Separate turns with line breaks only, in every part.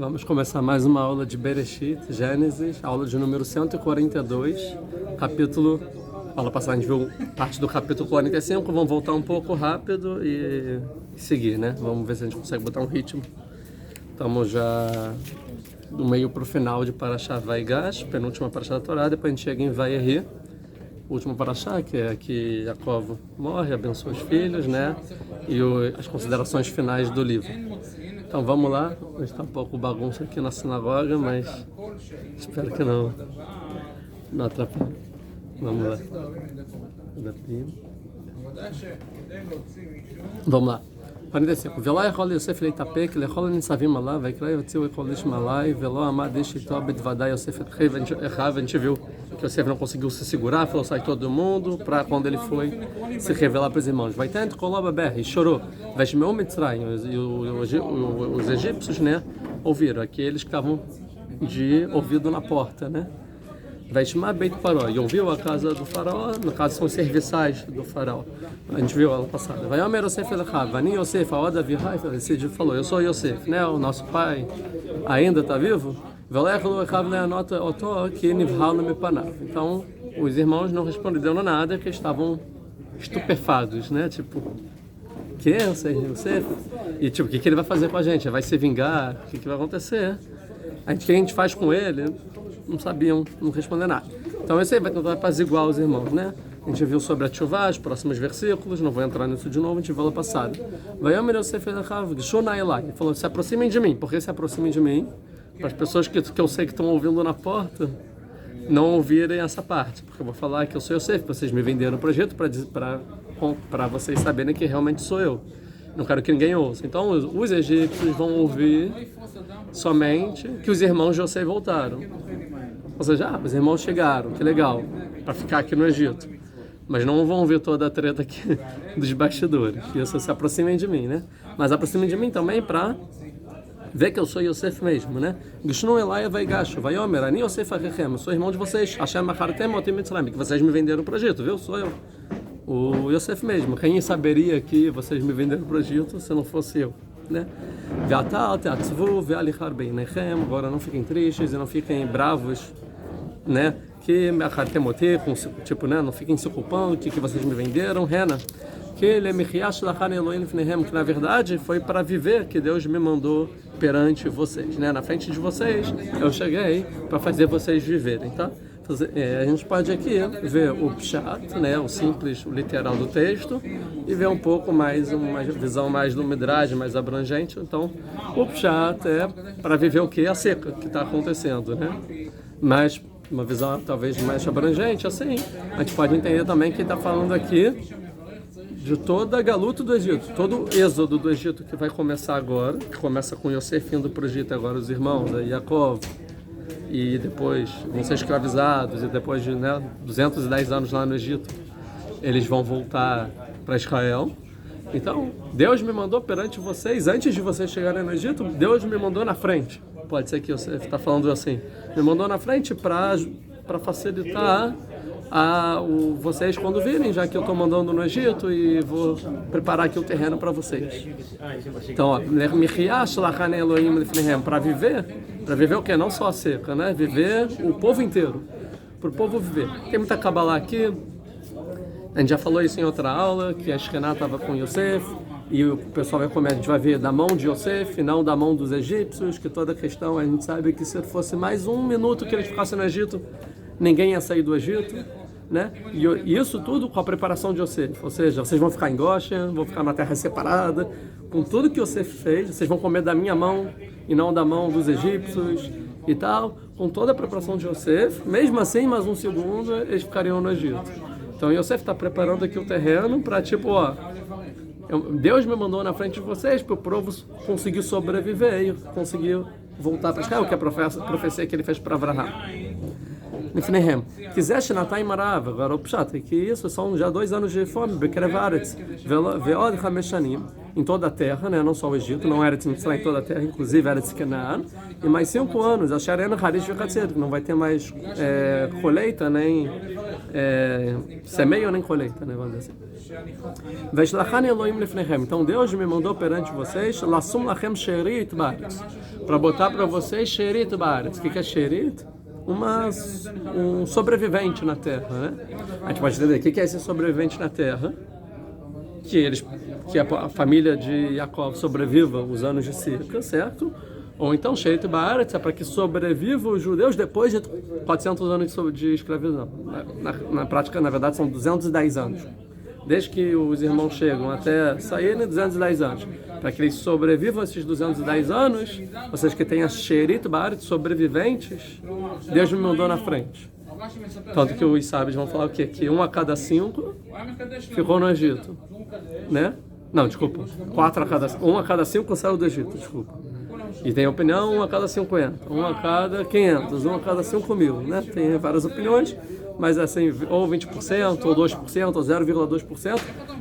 Vamos começar mais uma aula de Bereshit, Gênesis, aula de número 142, capítulo... Aula passada a gente viu parte do capítulo 45, vamos voltar um pouco rápido e seguir, né? Vamos ver se a gente consegue botar um ritmo. Estamos já do meio para o final de Parashá Vaigash, penúltima Parashá da Torá, depois a gente chega em Vayeri, última Parashá, que é que Jacob morre, abençoa os filhos, né? E as considerações finais do livro. Então vamos lá, hoje está um pouco bagunça aqui na sinagoga, mas espero que não atrapalhe. Vamos lá. Vamos lá. 45. ולא יכול יוסף להתאפק לכל הניצבים עליו, ויקרא יוציאו כל איש מעלי, ולא עמד איש איתו בדוודאי יוסף את אחיו. A gente viu que Yosef não conseguiu se segurar, falou sai todo mundo, para quando ele foi se revelar para os irmãos. Vai tanto coloba berre, chorou. Veshmeu Mitzrayim, e os egípcios, né, ouviram, aqueles que estavam de ouvido na porta, né? Veshmá Beit Paró, e ouviu a casa do faraó, no caso são os serviçais do faraó. A gente viu ela passada. Vai Omer Yosef Elechav, Vani Yosef, a Oda Vihai, ele falou, eu sou Yosef, né? O nosso pai ainda está vivo? Então, os irmãos não responderam nada, que estavam estupefados, né? Tipo, que é Yosef? E tipo, o que ele vai fazer com a gente? Vai se vingar? O que vai acontecer? O que a gente faz com ele? Não sabiam, não responderam nada. Então esse aí vai tentar apaziguar os irmãos, né? A gente viu sobre a Tchuvá, os próximos versículos, não vou entrar nisso de novo, a gente viu lá passado. Vai Omer Yosef Elechav, Gshonai Elai. Ele falou, se aproximem de mim. Por que se aproximem de mim? Para as pessoas que eu sei que estão ouvindo na porta, não ouvirem essa parte. Porque eu vou falar que eu sou Yosef, vocês me venderam o projeto para vocês saberem que realmente sou eu. Não quero que ninguém ouça. Então os egípcios vão ouvir somente que os irmãos de Yosef voltaram. Ou seja, os irmãos chegaram, que legal, para ficar aqui no Egito. Mas não vão ver toda a treta aqui dos bastidores. Isso se aproximem de mim, né? Mas aproximem de mim também para ver que eu sou Yosef mesmo, né? Gishnu Elai Vaigash, Vaiomer, Ani Yosef Achem, eu sou irmão de vocês. Hashem Machartem Otim Mitzrayim, que vocês me venderam para o Egito, viu? Sou eu. O Yosef mesmo. Quem saberia que vocês me venderam para o Egito se não fosse eu, né? Agora não fiquem tristes e não fiquem bravos, né? Que tipo, né? Não fiquem se culpando que vocês me venderam, Rena. Que na verdade foi para viver que Deus me mandou perante vocês, né? Na frente de vocês eu cheguei para fazer vocês viverem, tá? A gente pode aqui ver o pshat, né, o simples, o literal do texto, e ver um pouco mais, uma visão mais do midrash, mais abrangente. Então, o pshat é para viver o que? A seca que está acontecendo, né? Mas uma visão talvez mais abrangente, assim, a gente pode entender também que está falando aqui de toda a galuta do Egito, todo o êxodo do Egito que vai começar agora, que começa com Yosef indo para o Egito agora, os irmãos, Jacob, e depois vão ser escravizados, e depois de 210 anos lá no Egito, eles vão voltar para Israel. Então, Deus me mandou perante vocês, antes de vocês chegarem no Egito, Deus me mandou na frente. Pode ser que você está falando assim. Me mandou na frente para facilitar vocês quando virem, já que eu estou mandando no Egito e vou preparar aqui o terreno para vocês. Então, para viver o que? Não só a seca, né? Viver o povo inteiro, para o povo viver. Tem muita Kabbalah aqui, a gente já falou isso em outra aula, que a Shekhinah estava com Yosef, e o pessoal vai comer, a gente vai ver da mão de Yosef, não da mão dos egípcios, que toda a questão, a gente sabe que se fosse mais um minuto que eles ficassem no Egito, ninguém ia sair do Egito, né? E isso tudo com a preparação de Yosef, ou seja, vocês vão ficar em Goshen, vão ficar na terra separada, com tudo que Yosef fez, vocês vão comer da minha mão e não da mão dos egípcios e tal, com toda a preparação de Yosef, mesmo assim, mais um segundo, eles ficariam no Egito. Então Yosef está preparando aqui o terreno para tipo, ó, Deus me mandou na frente de vocês para o povo conseguir sobreviver e conseguir voltar para Israel, que é a profecia que ele fez para Abraham. Nifnehem, quiseste Natai Marav, agora o Pshat, que isso são já 2 anos de fome, Bekrevaretz, Veod Hameshanim, em toda a terra, né? Não só o Egito, não Eretz Mitzrayim em toda a terra, inclusive Eretz Canaan, e mais 5 anos, Asharena Harish Vekatzer, que não vai ter mais colheita, nem semeia nem colheita, né? Vamos dizer assim. Veshlachani Elohim lefnechem. Então Deus me mandou perante vocês, lasum lachem sherit baaretz, para botar para vocês sherit baaretz. O que é sherit? Um sobrevivente na terra, né? A gente pode entender o que é esse sobrevivente na terra, que a família de Jacob sobreviva os anos de seca, certo? Ou então sherit baaretz é para que sobrevivam os judeus depois de 400 anos de escravidão. Na prática, na verdade, são 210 anos. Desde que os irmãos chegam até saírem, 210 anos. Para que eles sobrevivam esses 210 anos, vocês que têm a sherit baaretz, sobreviventes, Deus me mandou na frente. Tanto que os sábios vão falar o quê? Que 1 a cada 5 ficou no Egito, né? Não, desculpa. 1 a cada 5 saiu do Egito, desculpa. E tem opinião 1 a cada 50, 1 a cada 500, 1 a cada 5 mil, né? Tem várias opiniões, mas assim, ou 20%, ou 2%, ou 0,2%.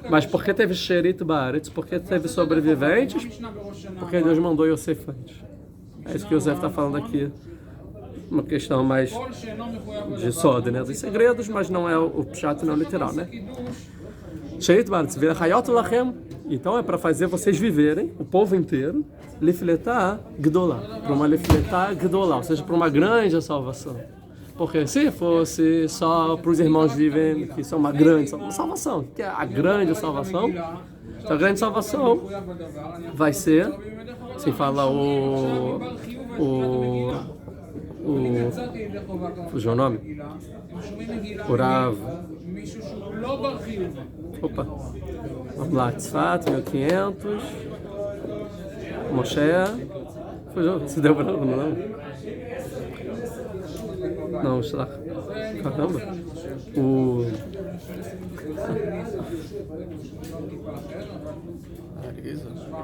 Mas por que teve sherit baaretz? Porque teve sobreviventes? Porque Deus mandou Yosef antes. É isso que Yosef está falando aqui. Uma questão mais de sode, né? Dos segredos, mas não é o pshat, não é literal, né? Sherit baaretz, vira hayot lachem. Então é para fazer vocês viverem, o povo inteiro, lifletá gdolá, para uma lifletá gdolá, ou seja, para uma grande salvação. Porque se fosse só para os irmãos vivem, que são uma grande salvação, que é a grande salvação, então a grande salvação vai ser, se fala fugiu o nome? O Rav. Opa. Vamos lá, Tzfat, 1500. Moshe. Fugiu, se deu branco, não? Não, sei lá. Caramba.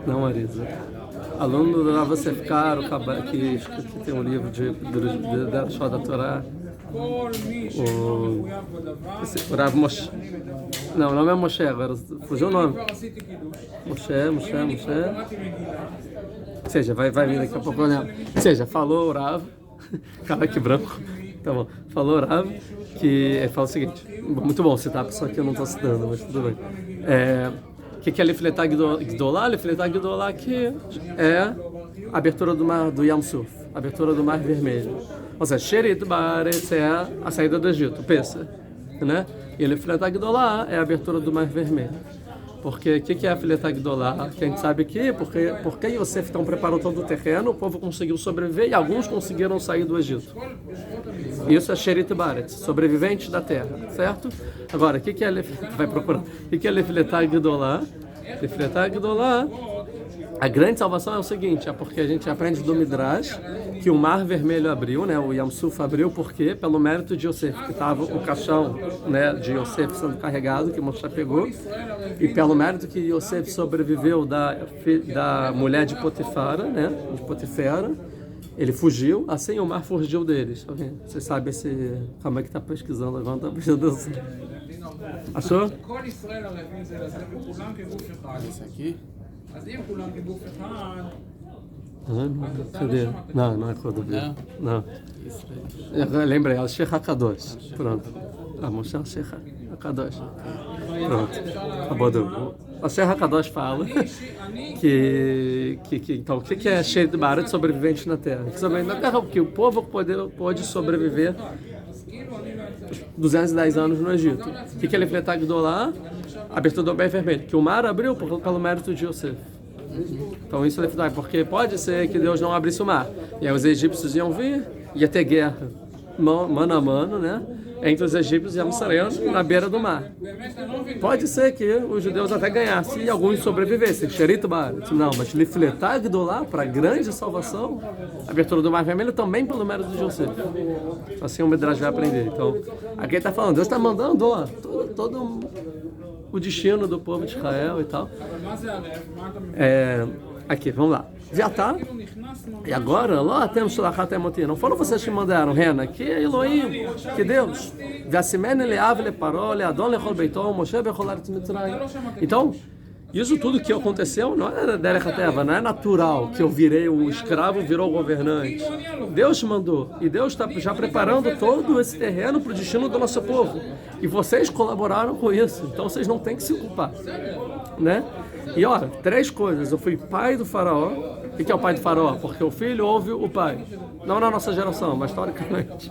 Não, Arisa. Aluno do Rav Yosef Karo, que tem um livro da Shoah da Torá. O Rav Moshe. Não, o nome é Moshe, agora fugiu o nome. Moshe. Ou seja, vai vir daqui a pouco, né? Ou seja, falou o Rav. Cara, que branco. Tá bom. Falou o Rav que fala o seguinte. Muito bom citar, só que eu não estou citando, mas tudo bem. O que é Lifletá Gdolá? Lifletá Gdolá que é a abertura do mar do Yam Suf, a abertura do mar vermelho. Ou seja, sherit baaretz é a saída do Egito, pensa, né? E Lifletá Gdolá é a abertura do mar vermelho. Porque o que é a Lifletá Gdolá? Que a gente sabe que porque Yosef então preparou todo o terreno, o povo conseguiu sobreviver e alguns conseguiram sair do Egito. Isso é sherit baaretz, sobreviventes da terra, certo? Agora, o que é vai procurar? O que é Lifletá Gdolá? Lifletá Gdolá, a grande salvação é o seguinte, é porque a gente aprende do Midrash que o mar vermelho abriu, né? O Yam Suf abriu porque pelo mérito de Yosef, que estava o caixão, né, de Yosef sendo carregado, que Moshe pegou, e pelo mérito que Yosef sobreviveu da mulher de Potifara, né? De Potifera, ele fugiu, assim o mar fugiu deles. Você sabe como é que está pesquisando agora, está prestando atenção. Achou?
Esse aqui?
Cadê? Não é Kodovi. Não. Lembrei, é Sheikh HaKadosh. Pronto. Moshe Sheikh HaKadosh. Pronto. Acabou. O Sheikh HaKadosh fala então, o que é sherit baaretz, sobrevivente na terra? Porque o povo pode sobreviver 210 anos no Egito. O que é Lifletá Gdolá? Abertura do mar vermelho. Que o mar abriu pelo mérito de Yosef. Então isso é porque pode ser que Deus não abrisse o mar. E aí os egípcios iam vir, ia ter guerra mano a mano, né? Entre os egípcios e Amsareno na beira do mar. Pode ser que os judeus até ganhassem e alguns sobrevivessem. Sherit baaretz. Não, mas Lifletá Gdolá, para a grande salvação, a abertura do mar vermelho também pelo mérito de Yosef. Assim o Midrash vai aprender. Então, aqui ele está falando, Deus está mandando todo o destino do povo de Israel e tal. Aqui, vamos lá. Já está. E agora, lá temos Shlachat Emoti. Não foram vocês que mandaram, Rena, que é Elohim, que Deus. Então, Isso tudo que aconteceu não é Derech Hateva, não é natural que eu virei o escravo, virou o governante. Deus mandou. E Deus está já preparando todo esse terreno para o destino do nosso povo. E vocês colaboraram com isso. Então vocês não têm que se culpar. Né? E olha, 3 coisas. Eu fui pai do faraó. O que é o pai do faraó? Porque o filho ouve o pai. Não na nossa geração, mas historicamente.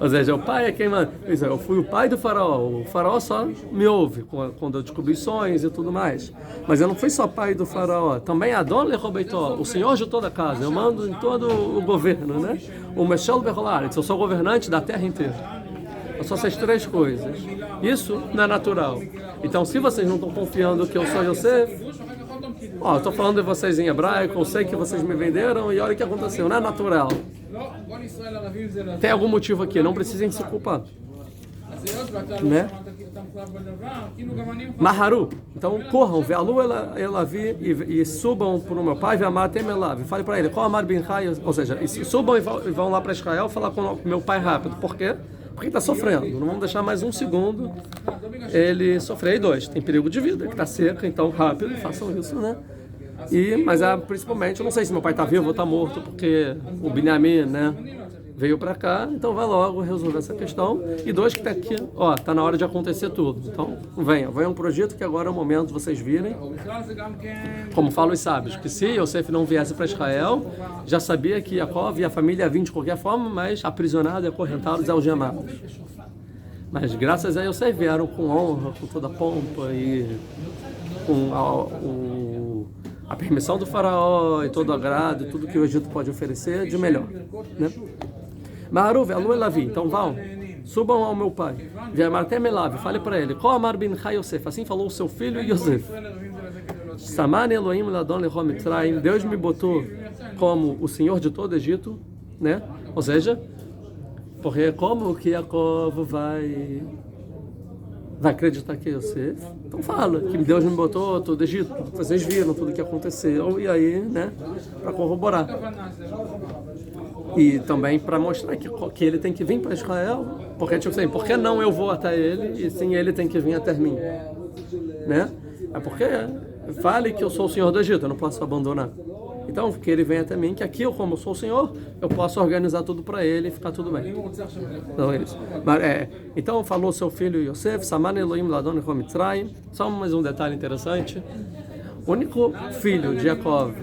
Ou seja, o pai é quem manda. Eu fui o pai do faraó. O faraó só me ouve quando eu descobri sonhos e tudo mais. Mas eu não fui só pai do faraó. Também Adon Lechobeitó, o senhor de toda a casa. Eu mando em todo o governo, né? O Meshel Berolaretz, eu sou governante da terra inteira. Eu sou essas 3 coisas. Isso não é natural. Então, se vocês não estão confiando que eu sou Yosef, eu estou falando de vocês em hebraico, eu sei que vocês me venderam e olha o que aconteceu. Não é natural. Tem algum motivo aqui, não precisem se culpar. Né? Maharu, então corram, ve'alu elavi e subam para o meu pai, ve'amatem elavi. Fale para ele, qual amar bin Chai, ou seja, subam e vão lá para Israel falar com o meu pai rápido. Por quê? Porque está sofrendo. Não vamos deixar mais um segundo ele sofrer. E 2, tem perigo de vida, que está seca, então rápido, façam isso, né? Mas principalmente, eu não sei se meu pai está vivo ou está morto, porque o Binyamin, né, veio para cá, então vai logo resolver essa questão. E 2, que está aqui, está na hora de acontecer tudo. Então, venham um projeto que agora é o momento de vocês virem. Como falam os sábios, que se Yosef não viesse para Israel, já sabia que Yaakov e a família iam de qualquer forma, mas aprisionados, acorrentados e algemados. Mas graças a Yosef vieram com honra, com toda a pompa e com a permissão do faraó e todo o agrado, tudo que o Egito pode oferecer de melhor, né? Ma'aruv, alu elavi, então vão, subam ao meu pai. Ve'amartem elavi, fale para ele, Ko amar bin Chai Yosef, assim falou o seu filho Yosef. Saman Elohim ladon lechom Mitzrayim, Deus me botou como o Senhor de todo o Egito, né? Ou seja, porque como que Yaakov vai acreditar que é Yosef? Então fala que Deus me botou todo o Egito, vocês viram tudo o que aconteceu, e aí, né, para corroborar. E também para mostrar que ele tem que vir para Israel, porque tipo assim, por que não eu vou até ele, e sim ele tem que vir até mim? Né? É porque fale que eu sou o Senhor do Egito, eu não posso abandonar. Então, que ele venha até mim, que aqui, como eu sou o Senhor, eu posso organizar tudo para ele e ficar tudo bem. Então, é isso. Então, falou seu filho Yosef, Saman Elohim Ladon Lechom Mitzrayim. Só mais um detalhe interessante. O único filho de Yaakov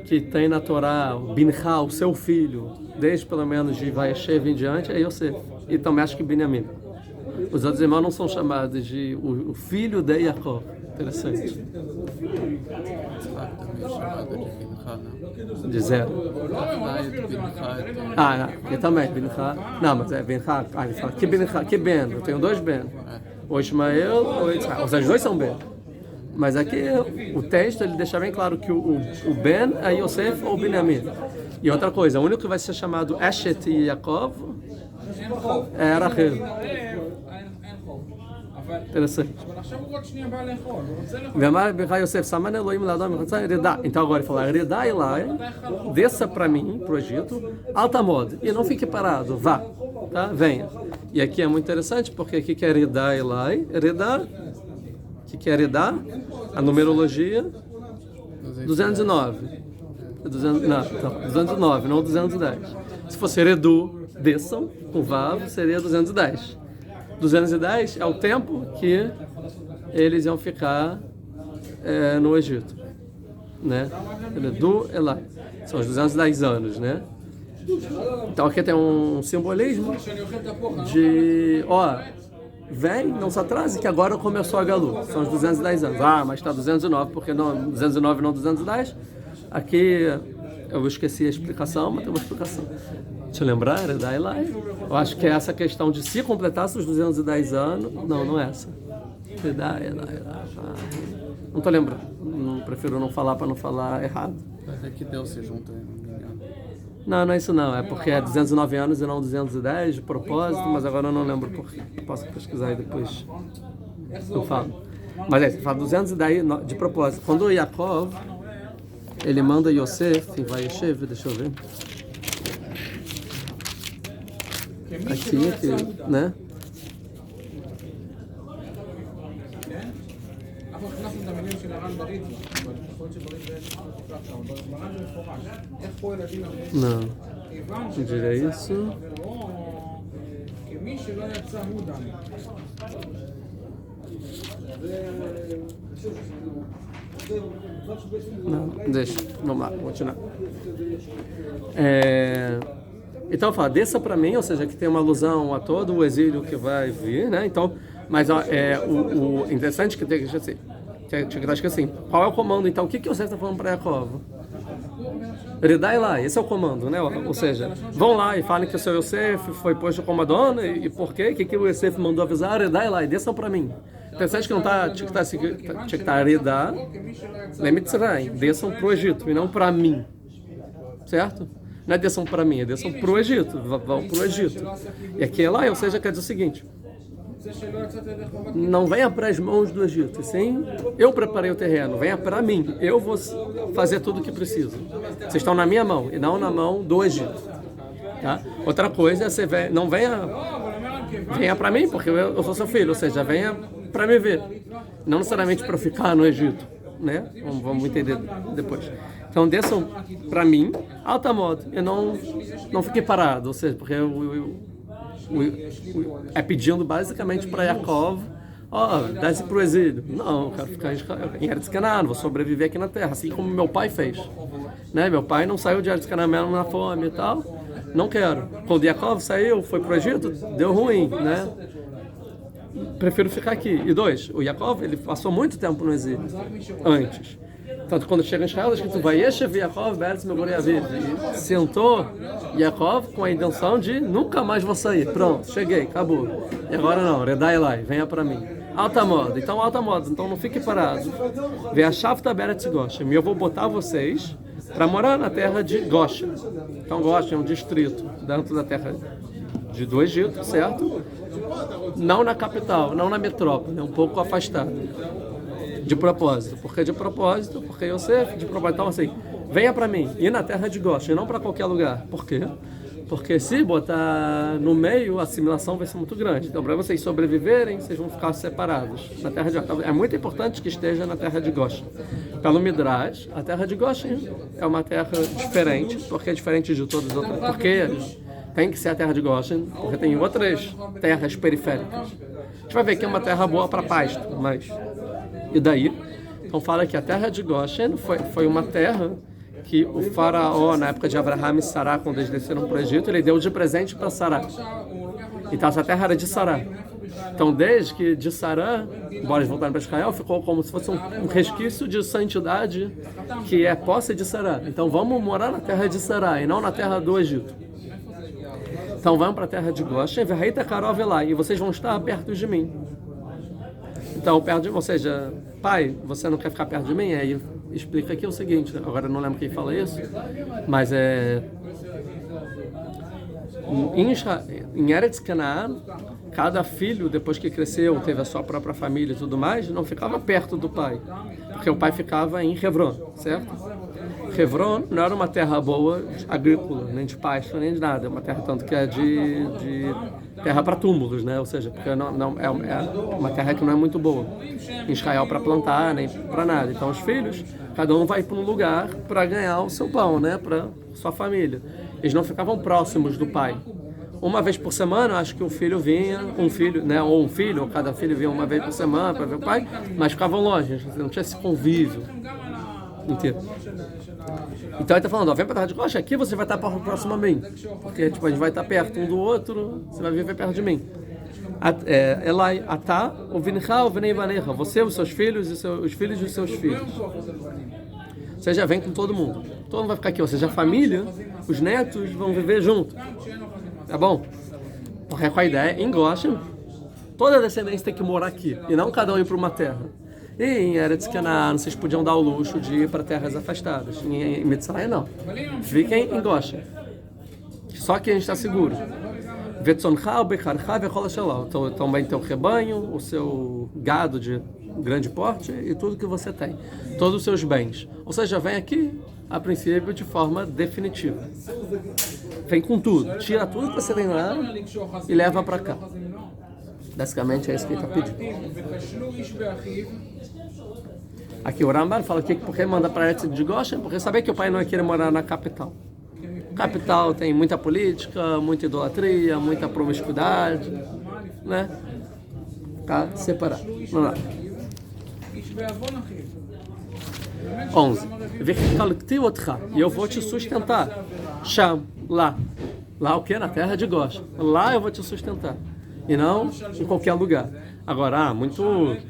que tem na Torá, Bincha, o seu filho, desde pelo menos de Vayeshev em diante, é Yosef. E também acho que Binyamin. Os outros irmãos não são chamados de o filho de Yaakov. Interessante. De 0. E também, Bincha. Não, mas é Bincha. Ele fala, que Ben? Eu tenho 2 Ben. O Ismael ou o Yitzhak. Ou seja, os 2 são Ben. Mas aqui o texto ele deixa bem claro que o Ben é Yosef ou Binyamin. E outra coisa, o único que vai ser chamado Eshet e Yaakov é Rachel. Interessante. Então agora ele fala, desça para mim, para o Egito, Altamod, e não fique parado, vá, tá? Venha. E aqui é muito interessante, porque aqui que é Redá Elai, Redá, que é Redá, a numerologia, 209. 209, não 210. Se fosse Redu, desçam, com Vav, seria 210. 210 é o tempo que eles iam ficar no Egito, né? Do Elai. São os 210 anos, né? Então aqui tem um simbolismo de, vem, não se atrase, que agora começou a Galu. São os 210 anos. Mas está 209, porque não 209 não 210. Aqui eu esqueci a explicação, mas tem uma explicação. Deixa eu lembrar, era da Elai. Eu acho que é essa questão de se completasse os 210 anos. Não é essa. Não estou lembrando. Prefiro não falar para não falar errado.
Mas é que Deus se junta, não me engano.
Não é isso não. É porque é 209 anos e não 210 de propósito, mas agora eu não lembro por quê. Posso pesquisar e depois eu falo. Mas você fala 210 de propósito. Quando o Yaakov, ele manda Yosef em Vayeshev, deixa eu ver. Aqui, né? Não. Eu diria isso. Não, deixa. Vamos lá, continuar. Então fala, desça para mim, ou seja, que tem uma alusão a todo o exílio que vai vir, né? Então, mas o interessante que tem que assim, que assim, qual é o comando? Então, o que você está falando para Yaakov? Redai lá, esse é o comando, né? Ou seja, vão lá e falem que o seu Yosef foi posto como Adona e por quê? Que o Yosef mandou avisar? Redai lá e desçam para mim. Interessante que não tá, tinha que estar Redá, Lemitzrayim, desçam para o Egito e não para mim, certo? Não é desçam para mim, é desçam para o Egito, vão para o Egito. E aqui é lá, ou seja, quer dizer o seguinte: não venha para as mãos do Egito, sim, eu preparei o terreno, venha para mim, eu vou fazer tudo o que preciso. Vocês estão na minha mão e não na mão do Egito. Tá? Outra coisa é você não venha para mim, porque eu sou seu filho, ou seja, venha para me ver, não necessariamente para ficar no Egito, né? Vamos entender depois. Então desçam para mim, alta modo, e não fiquei parado, ou seja, porque é pedindo basicamente para Yaakov, desce para o exílio. Não, eu quero ficar em Eretz Canaã, vou sobreviver aqui na terra, assim como meu pai fez. Né? Meu pai não saiu de Eretz Canaã mesmo na fome e tal, não quero. Quando Yaakov saiu, foi para o Egito, deu ruim, né? Prefiro ficar aqui. E dois, o Yaakov, ele passou muito tempo no exílio, antes. Tanto quando chega em Israel, está escrito Vayeshev Yaakov be'eretz mevorei aviv. E sentou Yaakov com a intenção de nunca mais vou sair. Pronto, cheguei, acabou. E agora não, Redai Elai, venha para mim. Alta moda, então não fique parado. Ve'ashavta be'eretz Goshen. E eu vou botar vocês para morar na terra de Goshen. Então Goshen é um distrito dentro da terra do Egito, certo? Não na capital, não na metrópole, é um pouco afastado. De propósito. Por que de propósito? Porque Yosef, de propósito. Então, assim, venha para mim, e na terra de Goshen, não para qualquer lugar. Por quê? Porque se botar no meio, a assimilação vai ser muito grande. Então, para vocês sobreviverem, vocês vão ficar separados. Na terra de Goshen. É muito importante que esteja na terra de Goshen. Pelo Midrash, a terra de Goshen é uma terra diferente, porque é diferente de todas as outras. Porque tem que ser a terra de Goshen, porque tem outras terras periféricas. A gente vai ver que é uma terra boa para pasto, mas... E daí? Então fala que a terra de Goshen foi uma terra que o faraó, na época de Abraham e Sará, quando eles desceram para o Egito, ele deu de presente para Sará. Então essa terra era de Sará. Então desde que de Sará, embora eles voltaram para Israel, ficou como se fosse um resquício de santidade que é posse de Sará. Então vamos morar na terra de Sará e não na terra do Egito. Então vamos para a terra de Goshen, e vocês vão estar perto de mim. Então, perto de mim, ou seja, pai, você não quer ficar perto de mim? Aí explica aqui o seguinte, agora eu não lembro quem fala isso, mas em Eretz Canaã, cada filho, depois que cresceu, teve a sua própria família e tudo mais, não ficava perto do pai, porque o pai ficava em Hebron, certo? Hebron não era uma terra boa agrícola, nem de pasto, nem de nada, é uma terra tanto que é de terra para túmulos, né? Ou seja, porque não é uma terra que não é muito boa em Israel para plantar, nem para nada. Então os filhos, cada um vai para um lugar para ganhar o seu pão, né? Para sua família. Eles não ficavam próximos do pai. Uma vez por semana, acho que o filho vinha, né? Ou cada filho vinha uma vez por semana para ver o pai, mas ficavam longe, não tinha esse convívio inteiro. Então ele está falando, vem para a terra de Goshen, aqui você vai estar próximo a mim, porque a gente vai estar perto um do outro, você vai viver perto de mim. Elai, Atá, o Vincha, o Vinei Vanecha, você, os seus filhos e os filhos dos seus filhos. Você já vem com todo mundo. Todo mundo vai ficar aqui, ou seja, a família, os netos vão viver junto. Tá bom? Porque com a ideia, em Goshen, toda a descendência tem que morar aqui, e não cada um ir para uma terra. E em Eretz Canaã, vocês podiam dar o luxo de ir para terras afastadas. Em Mitzrayim, não. Fiquem em Goshen. Só que a gente está seguro. Então também tem o rebanho, o seu gado de grande porte e tudo que você tem. Todos os seus bens. Ou seja, vem aqui, a princípio, de forma definitiva. Vem com tudo. Tira tudo que você tem lá e leva para cá. Basicamente é isso que ele está pedindo. Aqui o Rambam fala que porque manda para Eretz de Goshen, porque sabia que o pai não ia querer morar na capital. Capital tem muita política, muita idolatria, muita promiscuidade, né? Tá separado. Vamos lá. 11. E eu vou te sustentar. Sham, lá. Lá o que? Na terra de Goshen. Lá eu vou te sustentar. E não em qualquer lugar. Agora,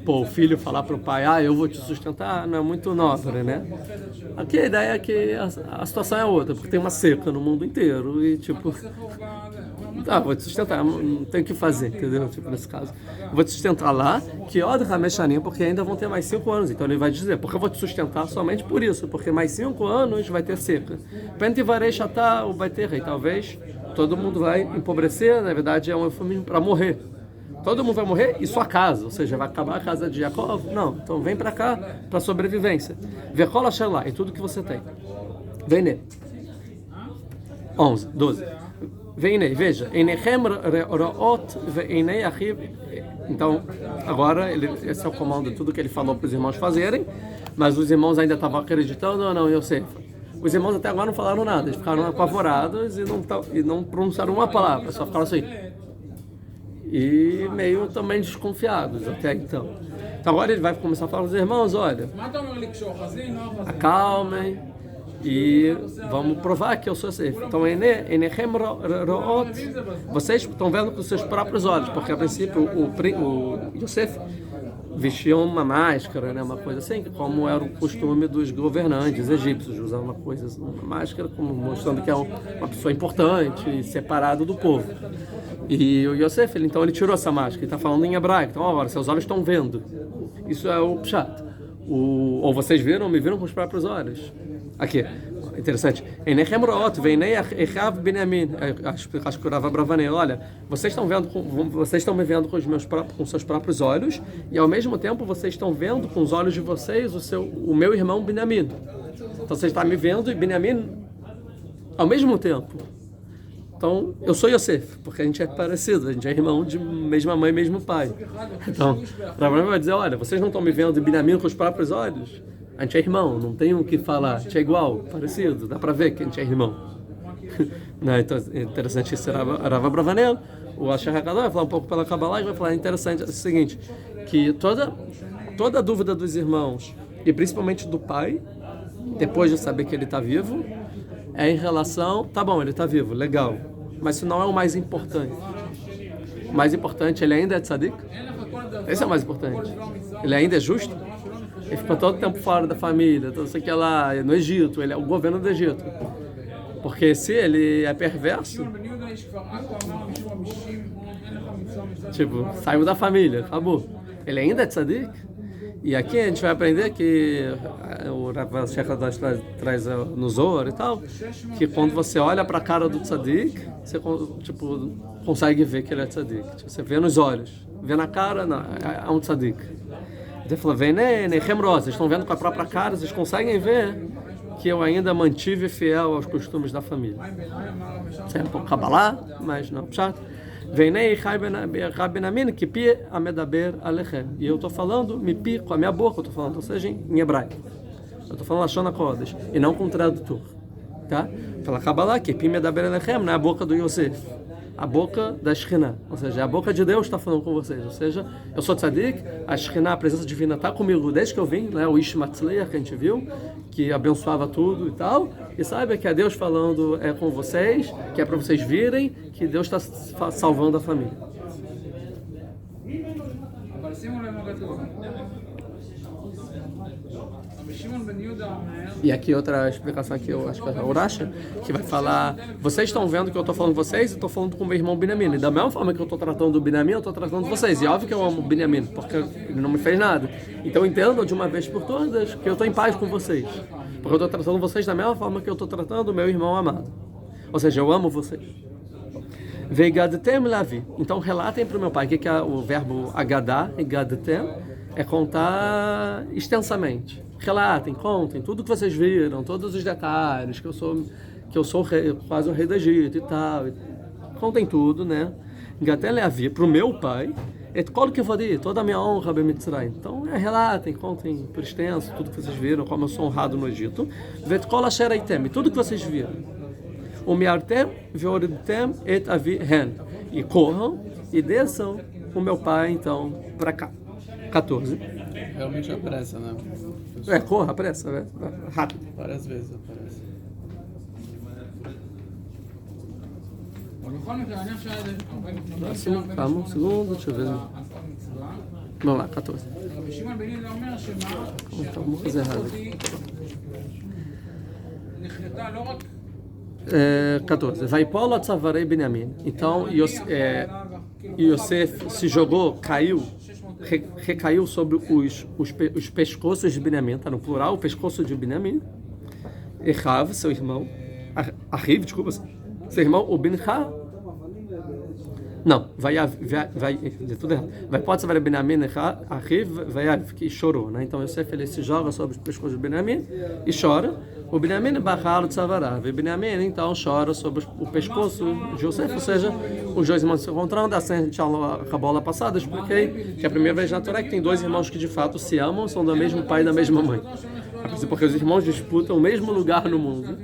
o filho falar para o pai, eu vou te sustentar, não é muito nobre, né? Aqui a ideia é que a situação é outra, porque tem uma seca no mundo inteiro e, vou te sustentar, não tem o que fazer, entendeu? Nesse caso. Vou te sustentar lá, que porque ainda vão ter mais 5 anos. Então ele vai dizer, porque eu vou te sustentar somente por isso, porque mais 5 anos vai ter seca. Pentivarei Shatá, vai ter rei, talvez todo mundo vai empobrecer, na verdade é um eufemismo para morrer. Todo mundo vai morrer e sua casa, ou seja, vai acabar a casa de Jacob? Não, então vem para cá para sobrevivência. Vecola Shalá, é tudo que você tem. Vem nele. 11, 12. Vem nele, veja. Então, agora, esse é o comando de tudo que ele falou para os irmãos fazerem, mas os irmãos ainda estavam acreditando ou não, eu sei. Os irmãos até agora não falaram nada, eles ficaram apavorados e não pronunciaram uma palavra, só ficaram assim. E meio também desconfiados até então. Então agora ele vai começar a falar aos irmãos, olha, acalmem e vamos provar que eu sou safe. Então, vocês estão vendo com seus próprios olhos, porque a princípio o Yosef vestia uma máscara, né, uma coisa assim, como era o costume dos governantes egípcios, usar uma máscara como mostrando que é uma pessoa importante e separado do povo. E o Yosef, ele tirou essa máscara, ele está falando em hebraico, então agora seus olhos estão vendo. Isso é o pshat. Ou vocês me viram com os próprios olhos. Aqui, interessante. Acho que o Rav Bravanel, olha, vocês estão me vendo com seus próprios olhos, e ao mesmo tempo vocês estão vendo com os olhos de vocês o meu irmão Binyamin. Então você está me vendo e Binyamin ao mesmo tempo. Então, eu sou Yosef, porque a gente é parecido, a gente é irmão de mesma mãe, mesmo pai. Então, o Rav vai dizer, olha, vocês não estão me vendo e Binyamin com os próprios olhos? A gente é irmão, não tem o que falar, a gente é igual, parecido, dá para ver que a gente é irmão. Não, então, é interessante isso, Rav Bravanel, o Asher HaKadosh vai falar um pouco pela Kabbalah e vai falar, interessante, é o seguinte, que toda a dúvida dos irmãos, e principalmente do pai, depois de saber que ele está vivo, é em relação, tá bom, ele está vivo, legal, mas isso não é o mais importante. O mais importante, ele ainda é tzadik? Esse é o mais importante. Ele ainda é justo? Ele ficou todo o tempo fora da família, não sei o que lá, no Egito, ele é o governo do Egito. Porque se ele é perverso, saiu da família, acabou. Ele ainda é tzadik? E aqui a gente vai aprender que o Rav Sheikh HaKadosh traz no Zohar e tal, que quando você olha para a cara do tzadik, você consegue ver que ele é tzadik. Você vê nos olhos, vê na cara, não, é um tzadik. Ele fala, vocês estão vendo com a própria cara, vocês conseguem ver que eu ainda mantive fiel aos costumes da família. Isso é um pouco Kabbalah, mas não, chato. E eu estou falando, mipi, com a minha boca, eu estou falando, ou seja, em hebraico. Eu estou falando Lashon HaKodesh, e não com tradutor. Tá? Fala Kabbalah, que pi medaber alechem, não é a boca do Yosef. A boca da Shekhinah, ou seja, a boca de Deus está falando com vocês, ou seja, eu sou tzadik, a Shekhinah, a presença divina está comigo desde que eu vim, né, o Ish Matzliach que a gente viu, que abençoava tudo e tal, e saiba que é Deus falando com vocês, que é para vocês virem, que Deus está salvando a família. E aqui outra explicação aqui, eu acho que é o Uracha, que vai falar, vocês estão vendo que eu estou falando com vocês e estou falando com o meu irmão Binyamin. E da mesma forma que eu estou tratando do Binyamin, eu estou tratando vocês. E óbvio que eu amo o Binyamin, porque ele não me fez nada. Então entendam de uma vez por todas que eu estou em paz com vocês. Porque eu estou tratando vocês da mesma forma que eu estou tratando o meu irmão amado. Ou seja, eu amo vocês. Veigadetem lavi. Então relatem para o meu pai. O que é o verbo agadá, gadetem? É contar extensamente. Relatem, contem tudo que vocês viram, todos os detalhes, que eu sou rei, quase o rei do Egito e tal. Contem tudo, né? Gaté levi para o meu pai, Et kol kevodi, toda a minha honra b'Mitzrayim. Então, relatem, contem por extenso tudo que vocês viram, como eu sou honrado no Egito. Vet kol asher eitem, tudo que vocês viram. O miartem ve'oridtem et avi hen. E corram e desçam o meu pai, então, para cá. 14.
Realmente apressa, né?
Corra, apressa, né? Rápido.
Várias vezes aparece.
Próximo, calma, um segundo, deixa eu ver. Vamos lá, 14. Vamos fazer errado aqui. 14. Vai Paulo a Tzavarei Benjamim. Então, Yosef se jogou, caiu, recaiu sobre os pescoços de Benjamim, está no plural, o pescoço de Benjamim. Echav, seu irmão, Arriv, desculpa, seu irmão, o Bincha. Não, vai tudo errado. Vai pode ser Benjamim, Arriv, vai que chorou, né? Então Yosef ele se joga sobre os pescoços de Benjamim e chora. O Benjamim barralo tzavarav. E Benjamim então chora sobre o pescoço de Yosef, ou seja, os dois irmãos se encontrando. Assim a gente acabou a aula passada, eu expliquei que a primeira vez na Torá que tem dois irmãos que de fato se amam, são do mesmo pai e da mesma mãe. Porque os irmãos disputam o mesmo lugar no mundo.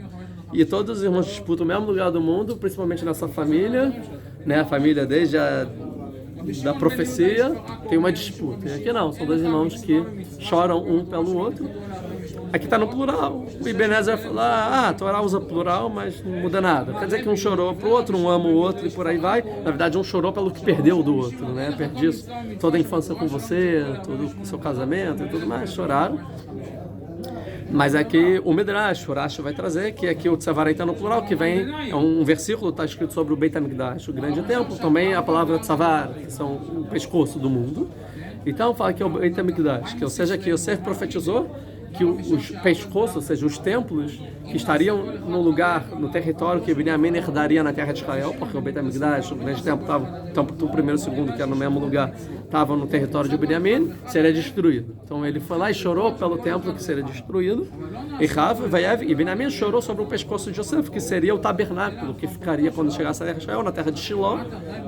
E todos os irmãos disputam o mesmo lugar do mundo, principalmente nessa família, né? A família desde da profecia tem uma disputa. E aqui não, são dois irmãos que choram um pelo outro. Aqui está no plural. O Ebenezer vai falar, a Torá usa plural, mas não muda nada. Quer dizer que um chorou pro outro, um ama o outro e por aí vai. Na verdade, um chorou pelo que perdeu do outro, né? Perdi isso, toda a infância com você, todo o seu casamento e tudo mais, choraram. Mas aqui o Midrash, o Rashi vai trazer que aqui o Tzavarei está no plural, que vem, é um versículo, está escrito sobre o Beit HaMikdash, o grande templo, também a palavra Tzavar, que são o pescoço do mundo. Então fala que é o Beit HaMikdash, que ou seja, que Yosef profetizou que os pescoços, ou seja, os templos que estariam no lugar, no território que Benjamim herdaria na terra de Israel, porque o Beit HaMikdash, o grande templo, estava o primeiro e o segundo, que era no mesmo lugar, estavam no território de Benjamim, seria destruído. Então ele foi lá e chorou pelo templo que seria destruído, e Benjamim chorou sobre o pescoço de Yosef, que seria o tabernáculo que ficaria quando chegasse a terra de Israel, na terra de Shiló,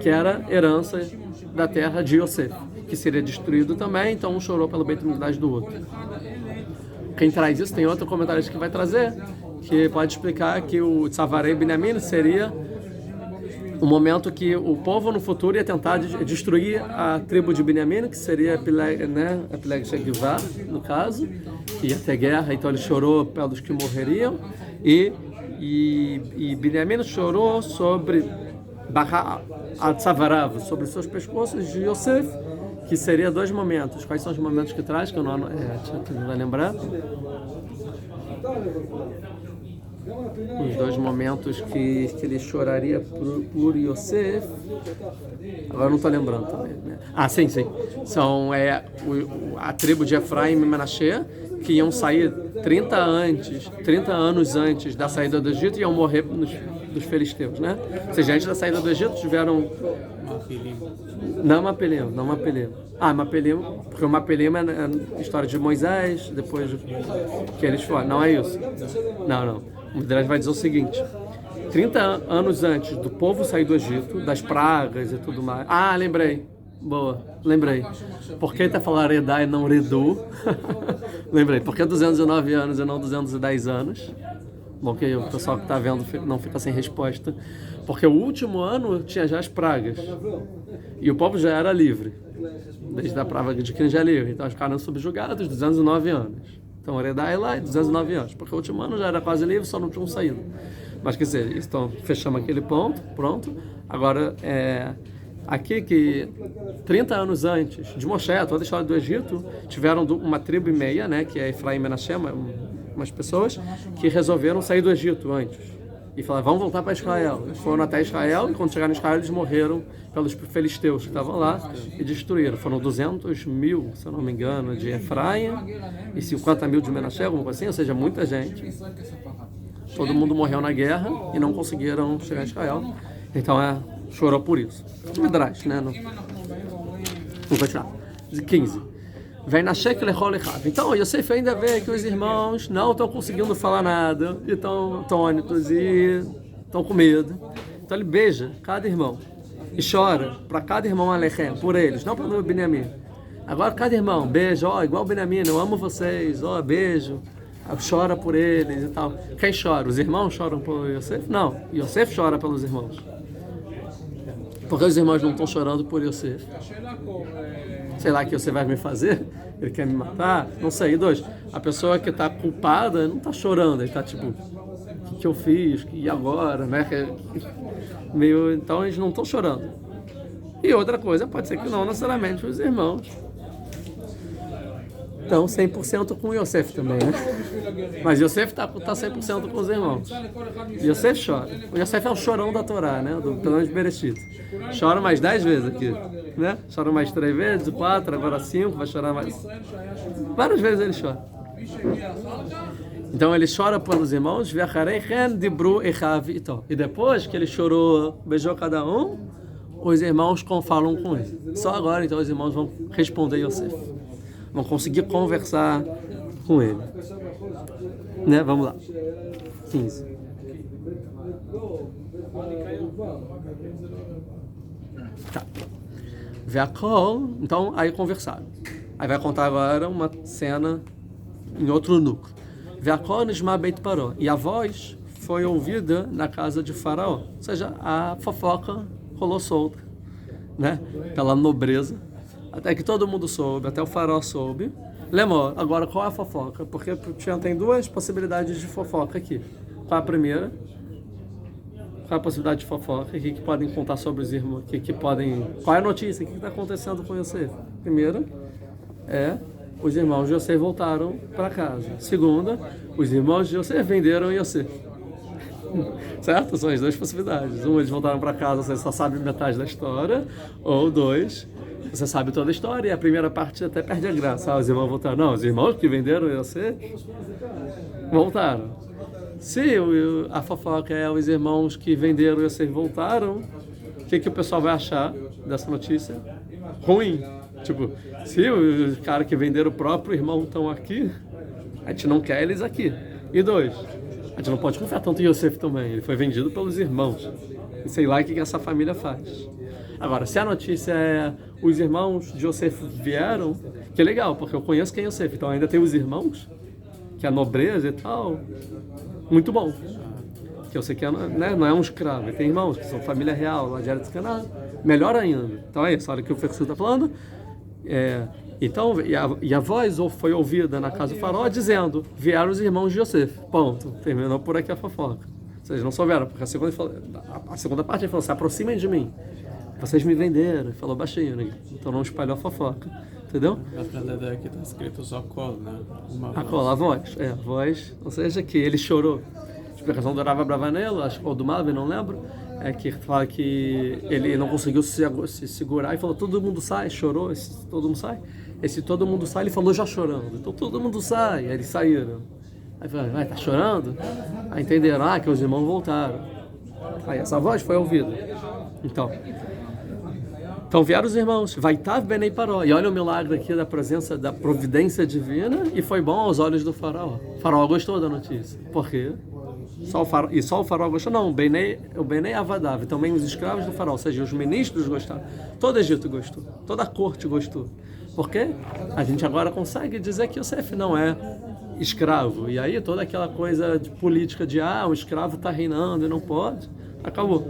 que era herança da terra de Yosef, que seria destruído também, então um chorou pelo Beit HaMikdash do outro. Quem traz isso, tem outro comentarista que vai trazer, que pode explicar que o Tzavarei Benjamim seria o momento que o povo no futuro ia tentar destruir a tribo de Benjamim, que seria a Peleg Shegivá, no caso, que ia ter guerra, então ele chorou pelos que morreriam, e Benjamim chorou sobre Tzavarav, sobre os seus pescoços de Yosef, que seria dois momentos. Quais são os momentos que traz? Que eu não vai lembrar. Os dois momentos que ele choraria por Yosef. Agora não estou lembrando também, né? Sim. São a tribo de Efraim e Menashe, que iam sair 30 anos antes da saída do Egito e iam morrer dos filisteus, né? Ou seja, antes da saída do Egito tiveram... Não Mapelim. Mapelim, porque o Mapelim é a história de Moisés, depois que eles foram. Não é isso. Não. O Midrash vai dizer o seguinte: 30 anos antes do povo sair do Egito, das pragas e tudo mais. Lembrei. Boa, lembrei. Por que está falando Redá e não Redu? Lembrei. Por que 209 anos e não 210 anos? Bom, que o pessoal que está vendo não fica sem resposta. Porque o último ano tinha já as pragas. E o povo já era livre. Desde a praga de quem já é livre. Então eles ficaram subjugados 209 anos. Então Redá lá e 209 anos. Porque o último ano já era quase livre, só não tinham saído. Mas quer dizer, então fechamos aquele ponto, pronto. Agora, aqui que 30 anos antes de Moshe, toda a história do Egito, tiveram uma tribo e meia, né, que é Efraim e Menashe, umas pessoas que resolveram sair do Egito antes e falaram, vamos voltar para Israel. Eles foram até Israel e quando chegaram em Israel eles morreram pelos filisteus que estavam lá e destruíram. Foram 200 mil, se eu não me engano, de Efraim e 50 mil de Menashe, alguma coisa assim, ou seja, muita gente. Todo mundo morreu na guerra e não conseguiram chegar em Israel. Então chorou por isso. Midrash, né? Vamos continuar. 15. Vem na Shekel Lechol Echav. Então, Yosef ainda vê que os irmãos não estão conseguindo falar nada, e estão atônitos e estão com medo. Então ele beija cada irmão. e chora para cada irmão Alechem, por eles, não para o Benjamim. Agora cada irmão, beijo, ó, igual o Benjamim, eu amo vocês, ó, beijo, chora por eles e tal. Quem chora? Os irmãos choram por Yosef? Não, Yosef chora pelos irmãos. Porque os irmãos não estão chorando por Yosef. Sei lá o que você vai me fazer, ele quer me matar, não sei. E dois, a pessoa que está culpada não está chorando, ele está tipo, o que eu fiz, e agora, né? Meio, então eles não estão chorando. E outra coisa, pode ser que não necessariamente os irmãos estão 100% com Yosef também, né? Mas Yosef está 100% com os irmãos. Yosef chora. O Yosef é o chorão da Torá, né? Do plano de Bereshit. Chora mais 10 vezes aqui, né? Chora mais 3 vezes, 4, agora 5, vai chorar mais. Várias vezes ele chora. Então ele chora pelos irmãos, e depois que ele chorou, beijou cada um, os irmãos falam com ele. Só agora, então, os irmãos vão responder Yosef. Vão conseguir conversar com ele. Né? Vamos lá. 15. Tá. Então, aí conversaram. Aí vai contar agora uma cena em outro núcleo. E a voz foi ouvida na casa de Faraó. Ou seja, a fofoca rolou solta, né? Pela nobreza. Até que todo mundo soube, até o Faraó soube. Lemor, agora qual é a fofoca? Porque tem duas possibilidades de fofoca aqui. Qual é a primeira? Qual é a possibilidade de fofoca? O que podem contar sobre os irmãos? Qual é a notícia? O que está acontecendo com Yosef? Primeira é os irmãos de Yosef voltaram para casa. Segunda, os irmãos de Yosef venderam Yosef. Certo? São as duas possibilidades. Um, eles voltaram para casa, você só sabe metade da história. Ou dois, você sabe toda a história e a primeira parte até perde a graça. Os irmãos voltaram. Não, os irmãos que venderam Yosef voltaram. Se a fofoca é os irmãos que venderam Yosef voltaram, o que o pessoal vai achar dessa notícia? Ruim. Tipo, se os caras que venderam o próprio irmão estão aqui, a gente não quer eles aqui. E dois, a gente não pode confiar tanto em Yosef também. Ele foi vendido pelos irmãos. E sei lá o que essa família faz. Agora, se a notícia é os irmãos de Yosef vieram, que é legal, porque eu conheço quem é Yosef. Então ainda tem os irmãos, que é a nobreza e tal. Muito bom. Que eu sei que não é um escravo. Ele tem irmãos, que são família real, lá de Eretz Canaan. Melhor ainda. Então é isso, olha o que o Fexu está falando. Então, e a voz foi ouvida na casa do Faraó dizendo: vieram os irmãos de Yosef. Ponto. Terminou por aqui a fofoca. Vocês não souberam, porque a segunda parte ele falou: se aproximem de mim. Vocês me venderam. Ele falou baixinho, né? Então não espalhou a fofoca. Entendeu?
Aqui está escrito só colo, né?
A voz. A voz. Ou seja, que ele chorou. A explicação do Rava Bravanel, ou do Malvin, não lembro. É que fala que ele não conseguiu se segurar e falou: todo mundo sai, chorou, todo mundo sai. Esse todo mundo sai, ele falou já chorando. Então todo mundo sai, aí eles saíram. Aí falou: tá chorando? Aí entenderam, que os irmãos voltaram. Aí essa voz foi ouvida. Então vieram os irmãos, Vaitav Benei Paró. E olha o milagre aqui da presença, da providência divina, e foi bom aos olhos do Faraó. O Faraó gostou da notícia. Por quê? Só o Faraó gostou? Não, o Benei Avadav, também os escravos do Faraó, ou seja, os ministros gostaram. Todo o Egito gostou, toda a corte gostou. Porque a gente agora consegue dizer que Yosef não é escravo. E aí toda aquela coisa de política de o escravo está reinando e não pode, acabou.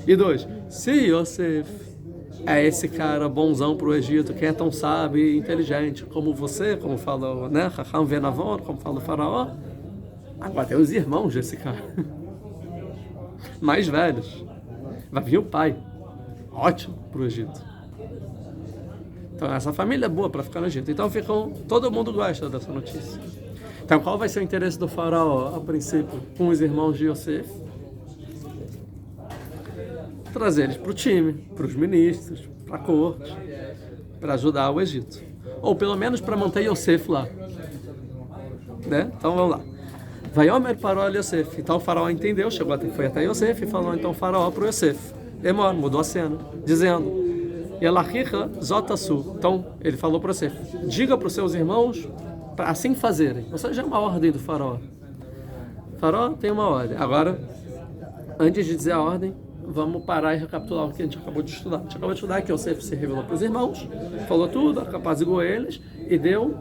E dois, se Yosef é esse cara bonzão para o Egito, que é tão sábio e inteligente como você, como fala, né, Chacham Venavon, como fala o Faraó, agora tem os irmãos desse cara, mais velhos. Vai vir o pai. Ótimo para o Egito. Então essa família é boa para ficar no Egito. Então todo mundo gosta dessa notícia. Então qual vai ser o interesse do Faraó, a princípio, com os irmãos de Yosef? Trazer eles para o time, para os ministros, para a corte, para ajudar o Egito. Ou pelo menos para manter Yosef lá. Né? Então vamos lá. Vaiomer Paró Yosef. Então o Faraó entendeu, foi até Yosef e falou então Faraó para o Yosef. Demora, mudou a cena, dizendo: Elachicha Zotasu. Então ele falou para Yosef: diga para os seus irmãos para assim fazerem. Ou seja, é uma ordem do Faraó. O Faraó tem uma ordem. Agora, antes de dizer a ordem, vamos parar e recapitular o que a gente acabou de estudar. A gente acabou de estudar que Yosef se revelou para os irmãos, falou tudo, apaziguou eles e deu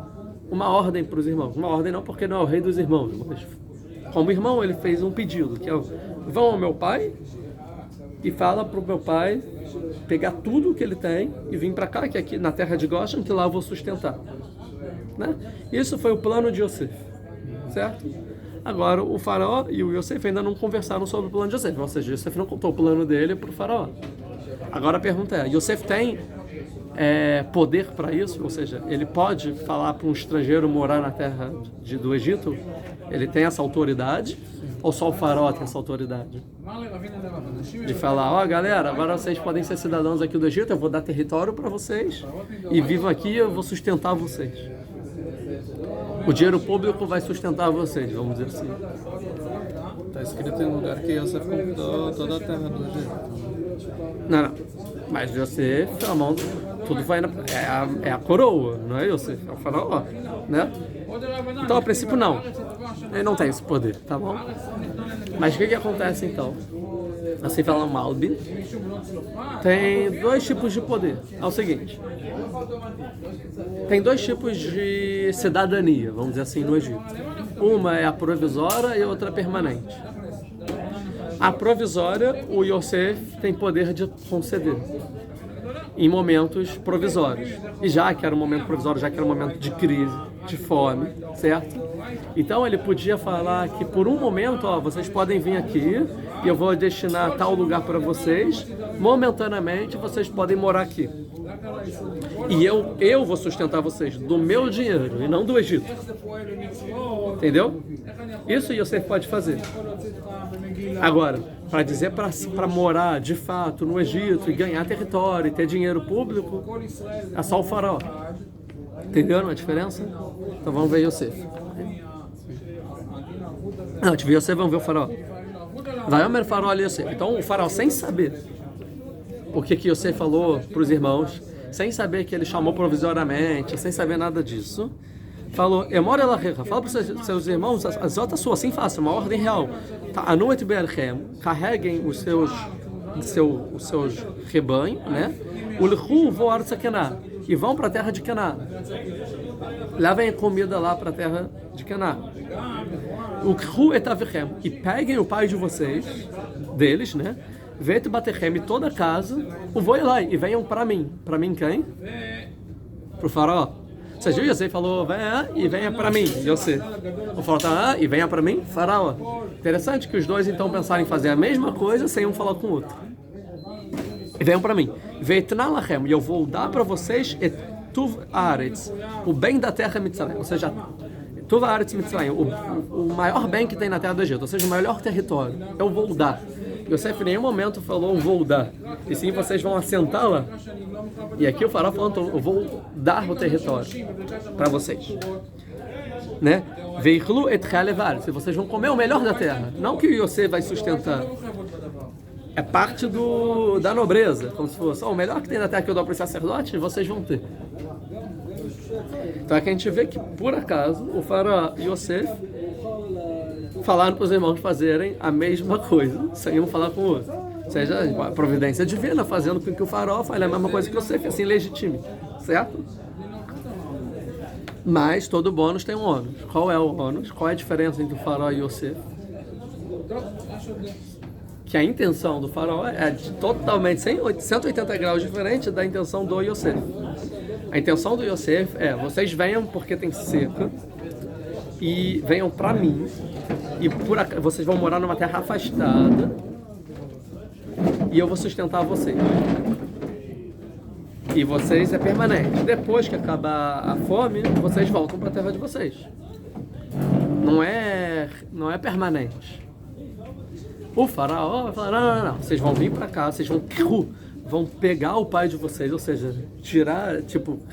uma ordem para os irmãos. Uma ordem não, porque não é o rei dos irmãos, mas como irmão ele fez um pedido, que é vão ao meu pai e fala para o meu pai pegar tudo que ele tem e vir para cá, que é aqui na terra de Goshen, que lá eu vou sustentar. Né? Isso foi o plano de Yosef, certo? Agora o faraó e o Yosef ainda não conversaram sobre o plano de Yosef, ou seja, Yosef não contou o plano dele para o faraó. Agora a pergunta é, Yosef tem poder para isso? Ou seja, ele pode falar para um estrangeiro morar na terra do Egito? Ele tem essa autoridade? Ou só o faraó tem essa autoridade? De falar, galera, agora vocês podem ser cidadãos aqui do Egito, eu vou dar território para vocês e vivam aqui, eu vou sustentar vocês. O dinheiro público vai sustentar vocês, vamos dizer assim.
Está escrito em um lugar que Yosef conquistou toda a terra do Egito.
Não. Mas Yosef, a mão, tudo vai é a coroa, não é Yosef? É o faraó, né? Então, a princípio, não. Ele não tem esse poder, tá bom? Mas o que acontece, então? Assim fala Malbim. Tem dois tipos de poder. É o seguinte. Tem dois tipos de cidadania, vamos dizer assim, no Egito. Uma é a provisória e a outra é permanente. A provisória, o Yosef tem poder de conceder em momentos provisórios. E já que era um momento provisório, já que era um momento de crise, de fome, certo? Então ele podia falar que por um momento, vocês podem vir aqui e eu vou destinar tal lugar para vocês, momentaneamente vocês podem morar aqui. E eu vou sustentar vocês do meu dinheiro e não do Egito. Entendeu? Isso Yosef pode fazer. Agora, para dizer para morar de fato no Egito e ganhar território e ter dinheiro público, é só o faraó. Entenderam a diferença? Então vamos ver Yosef. Não, te ver Yosef, vamos ver o faraó. Vai o faraó ali Yosef. Então o faraó, sem saber o que Yosef falou para os irmãos, sem saber que ele chamou provisoriamente, sem saber nada disso, falou, Emora ela fala para os seus irmãos, as outras suas, assim faça, uma ordem real. Anuet be'erchem, carreguem os seus rebanhos, né? Ulchu voar Kená, e vão para a terra de Kená. Levem a comida lá para a terra de Kená. Ukhu etavichem, e peguem o pai de vocês, deles, né? Vete baterchem, toda a casa, o vou lá e venham para mim. Para mim quem? Para o faraó. Ou seja, Yosef falou, venha e venha para mim, Yosef. O faraó e venha para mim, faraó. Interessante que os dois então pensaram em fazer a mesma coisa sem um falar com o outro. E venham para mim. Veitnalachem, e eu vou dar para vocês etuv aretz, o bem da terra Mitzrayim. Ou seja, etuv aretz Mitzrayim, o maior bem que tem na terra do Egito. Ou seja, o melhor território. Eu vou dar. Yosef em nenhum momento falou, vou dar. E sim, vocês vão assentar lá. E aqui o faraó falando, eu vou dar o território para vocês. Né? Veichlu et chalevar, se vocês vão comer o melhor da terra. Não que o Yosef vai sustentar. É parte da nobreza. Como se fosse, o melhor que tem na terra que eu dou para os sacerdotes, vocês vão ter. Então aqui a gente vê que, por acaso, o faraó e Yosef falaram para os irmãos fazerem a mesma coisa, sem um falar com o outro. Ou seja, a providência divina fazendo com que o faraó fale a mesma coisa que Yosef, assim legitime, certo? Mas todo bônus tem um ônus. Qual é o ônus? Qual é a diferença entre o faraó e Yosef? Que a intenção do faraó é totalmente 180 graus diferente da intenção do Yosef. A intenção do Yosef é, vocês venham porque tem seca e venham para mim e vocês vão morar numa terra afastada e eu vou sustentar vocês. E vocês é permanente. Depois que acabar a fome, vocês voltam para a terra de vocês. Não é permanente. O faraó vai falar, não, vocês vão vir para cá, vocês vão pegar o pai de vocês, ou seja, tirar,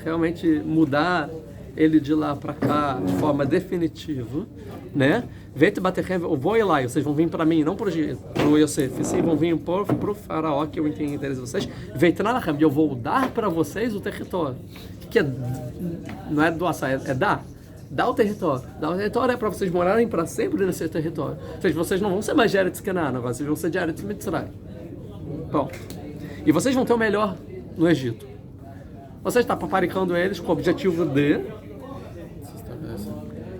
realmente mudar ele de lá para cá de forma definitiva, né? Vete bater, eu vou ir lá, vocês vão vir para mim, não para o Yosef, sim, vão vir para o faraó, que eu entendo o interesse de vocês. Vete na e eu vou dar para vocês o território. Que não é doação, é dar. Dá o território. Dar o território é para vocês morarem para sempre nesse território. Ou seja, vocês não vão ser mais de Eretz Kenan agora, vocês vão ser de Eretz Mitzrayim. Bom, e vocês vão ter o melhor no Egito. Você está paparicando eles com o objetivo de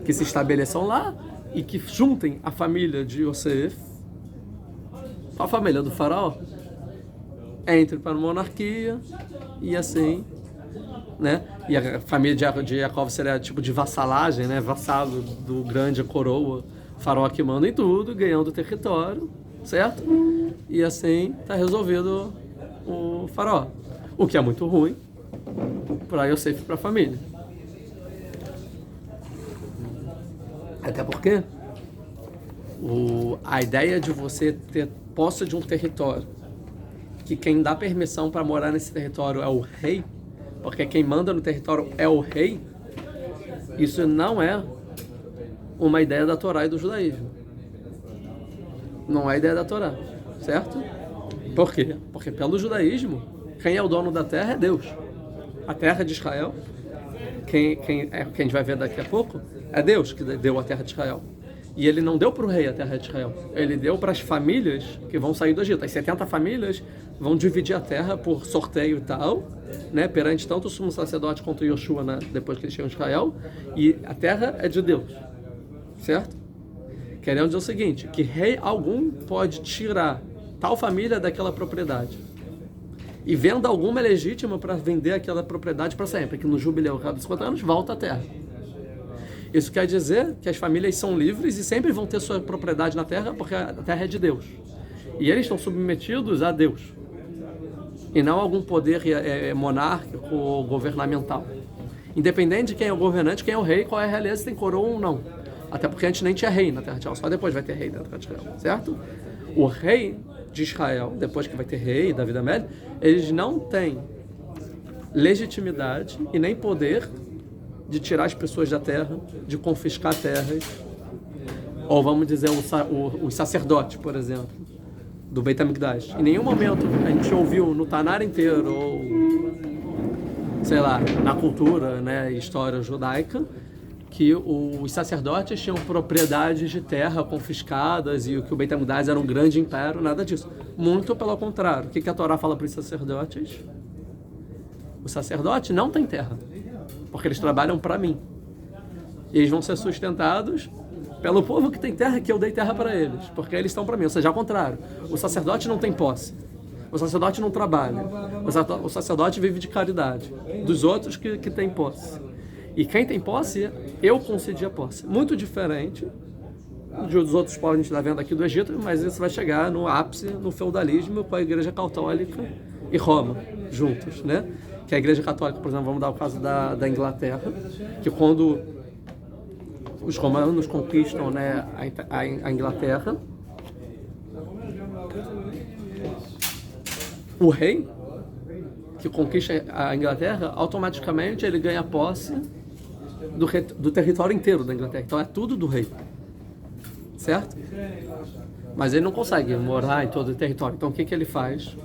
que se estabeleçam lá e que juntem a família de Yosef com a família do faraó. Entre para a monarquia e assim, né? E a família de Jacob seria tipo de vassalagem, né? Vassalo do grande coroa, faraó que manda em tudo, ganhando território, certo? E assim está resolvido o faraó. O que é muito ruim para Yosef e para a família. Até porque a ideia de você ter posse de um território, que quem dá permissão para morar nesse território é o rei, porque quem manda no território é o rei, isso não é uma ideia da Torá e do judaísmo. Não é ideia da Torá, certo? Por quê? Porque pelo judaísmo, quem é o dono da terra é Deus. A terra de Israel, quem a gente vai ver daqui a pouco, é Deus que deu a terra de Israel. E ele não deu para o rei a terra de Israel. Ele deu para as famílias que vão sair do Egito. As 70 famílias vão dividir a terra por sorteio e tal, né, perante tanto o sumo sacerdote quanto Yoshua, né, depois que eles chegam em Israel. E a terra é de Deus, certo? Querendo dizer o seguinte, que rei algum pode tirar tal família daquela propriedade. E venda alguma é legítima para vender aquela propriedade para sempre, que no jubileu, cada 50 anos, volta a terra. Isso quer dizer que as famílias são livres e sempre vão ter sua propriedade na terra, porque a terra é de Deus. E eles estão submetidos a Deus. E não a algum poder monárquico ou governamental. Independente de quem é o governante, quem é o rei, qual é a realeza, se tem coroa ou não. Até porque a gente nem tinha rei na terra de Israel, só depois vai ter rei na terra de Israel, certo? O rei de Israel, depois que vai ter rei, Davi Amélio, eles não têm legitimidade e nem poder de tirar as pessoas da terra, de confiscar terras, ou vamos dizer, os sacerdotes, por exemplo, do Beit HaMikdash. Em nenhum momento a gente ouviu no Tanar inteiro, ou sei lá, na cultura, né, história judaica, que os sacerdotes tinham propriedades de terra confiscadas e que o Beit HaMikdash era um grande império, nada disso. Muito pelo contrário. O que a Torá fala para os sacerdotes? O sacerdote não tem terra, porque eles trabalham para mim. E eles vão ser sustentados pelo povo que tem terra, que eu dei terra para eles, porque eles estão para mim. Ou seja, ao contrário, o sacerdote não tem posse, o sacerdote não trabalha, o sacerdote vive de caridade dos outros que têm posse. E quem tem posse, eu concedi a posse. Muito diferente dos outros povos que a gente está vendo aqui do Egito, mas isso vai chegar no ápice, no feudalismo, com a Igreja Católica e Roma, juntos, né? Que a Igreja Católica, por exemplo, vamos dar o caso da Inglaterra, que quando os romanos conquistam, né, a Inglaterra, o rei que conquista a Inglaterra, automaticamente ele ganha posse do território inteiro da Inglaterra. Então é tudo do rei, certo? Mas ele não consegue morar em todo o território. Então o que ele faz?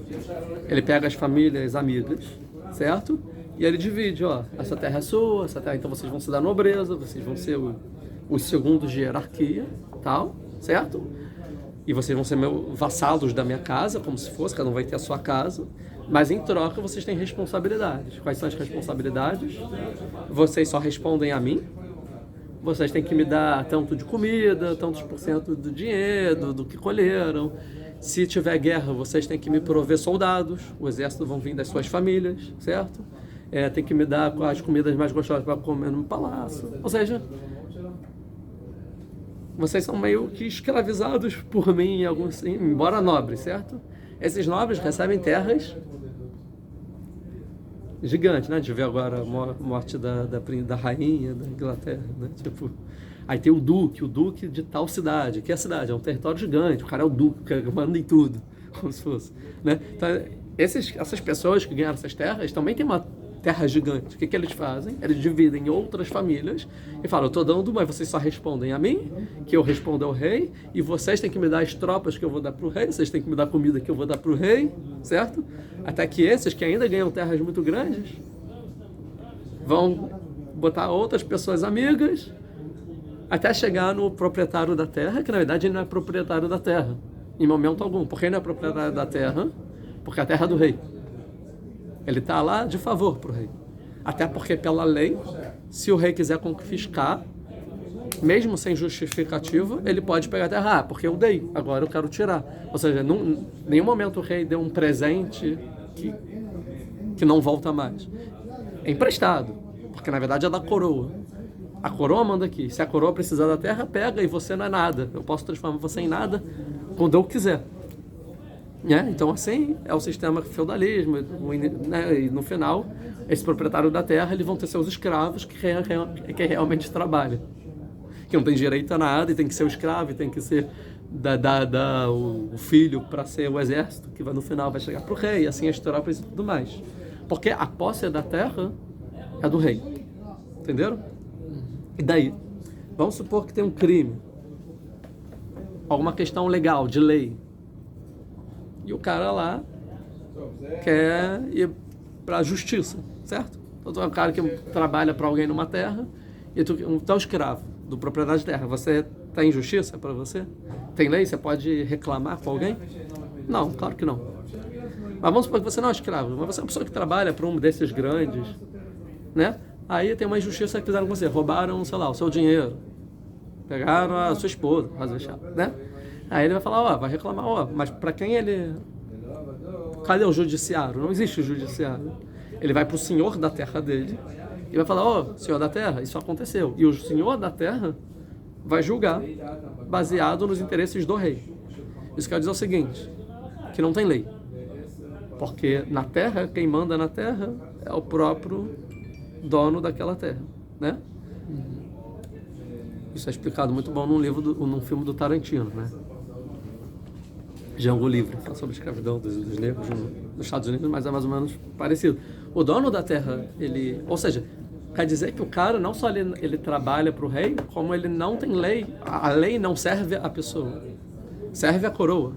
Ele pega as famílias amigas, certo? E ele divide, ó, essa terra é sua, essa terra, então vocês vão ser da nobreza, vocês vão ser os segundos de hierarquia, tal, certo? E vocês vão ser meus vassalos da minha casa, como se fosse, cada um vai ter a sua casa, mas em troca vocês têm responsabilidades. Quais são as responsabilidades? Vocês só respondem a mim, vocês têm que me dar tanto de comida, tantos por cento do dinheiro, do que colheram. Se tiver guerra, vocês têm que me prover soldados, o exército vão vir das suas famílias, certo? Tem que me dar as comidas mais gostosas para comer no palácio. Ou seja, vocês são meio que escravizados por mim, em alguns, embora nobres, certo? Esses nobres recebem terras gigantes, né? A gente vê agora a morte da rainha da Inglaterra, né? Tipo, aí tem o duque de tal cidade. Que é a cidade? É um território gigante, o cara é o duque, o cara manda em tudo, como se fosse, né? Então, essas pessoas que ganharam essas terras também têm uma terra gigante. O que eles fazem? Eles dividem em outras famílias e falam, eu estou dando, mas vocês só respondem a mim, que eu respondo ao rei, e vocês têm que me dar as tropas que eu vou dar para o rei, vocês têm que me dar comida que eu vou dar para o rei, certo? Até que esses que ainda ganham terras muito grandes vão botar outras pessoas amigas até chegar no proprietário da terra, que na verdade ele não é proprietário da terra, em momento algum. Porque ele não é proprietário da terra, porque a terra é do rei. Ele está lá de favor para o rei. Até porque, pela lei, se o rei quiser confiscar, mesmo sem justificativa, ele pode pegar a terra. Porque eu dei, agora eu quero tirar. Ou seja, em nenhum momento o rei deu um presente que não volta mais. É emprestado, porque na verdade é da coroa. A coroa manda aqui. Se a coroa precisar da terra, pega, e você não é nada. Eu posso transformar você em nada quando eu quiser. Então assim é o sistema feudalismo, né? E no final, esse proprietário da terra, eles vão ter seus escravos que realmente trabalham, que não tem direito a nada, e tem que ser o escravo, e tem que ser o filho para ser o exército, que no final vai chegar para o rei, e assim a história e tudo mais. Porque a posse da terra é do rei. Entenderam? E daí? Vamos supor que tem um crime, alguma questão legal, de lei, e o cara lá quer ir para a justiça, certo? Então é um cara que trabalha para alguém numa terra, e tu é um escravo do proprietário de terra. Você tem justiça para você? Tem lei? Você pode reclamar com alguém? Não, claro que não. Mas vamos supor que você não é escravo, mas você é uma pessoa que trabalha para um desses grandes, né? Aí tem uma injustiça que fizeram com você, roubaram, sei lá, o seu dinheiro, pegaram a sua esposa, né? Aí ele vai falar, vai reclamar, mas para quem ele... Cadê o judiciário? Não existe judiciário. Ele vai para o senhor da terra dele e vai falar, senhor da terra, isso aconteceu. E o senhor da terra vai julgar baseado nos interesses do rei. Isso quer dizer o seguinte, que não tem lei. Porque na terra, quem manda na terra é o próprio dono daquela terra, né? Isso é explicado muito bom num filme do Tarantino, né? Django Livre, fala sobre a escravidão dos negros nos Estados Unidos, mas é mais ou menos parecido. O dono da terra, ou seja, quer dizer que o cara não só ele trabalha para o rei, como ele não tem lei. A lei não serve à pessoa, serve à coroa.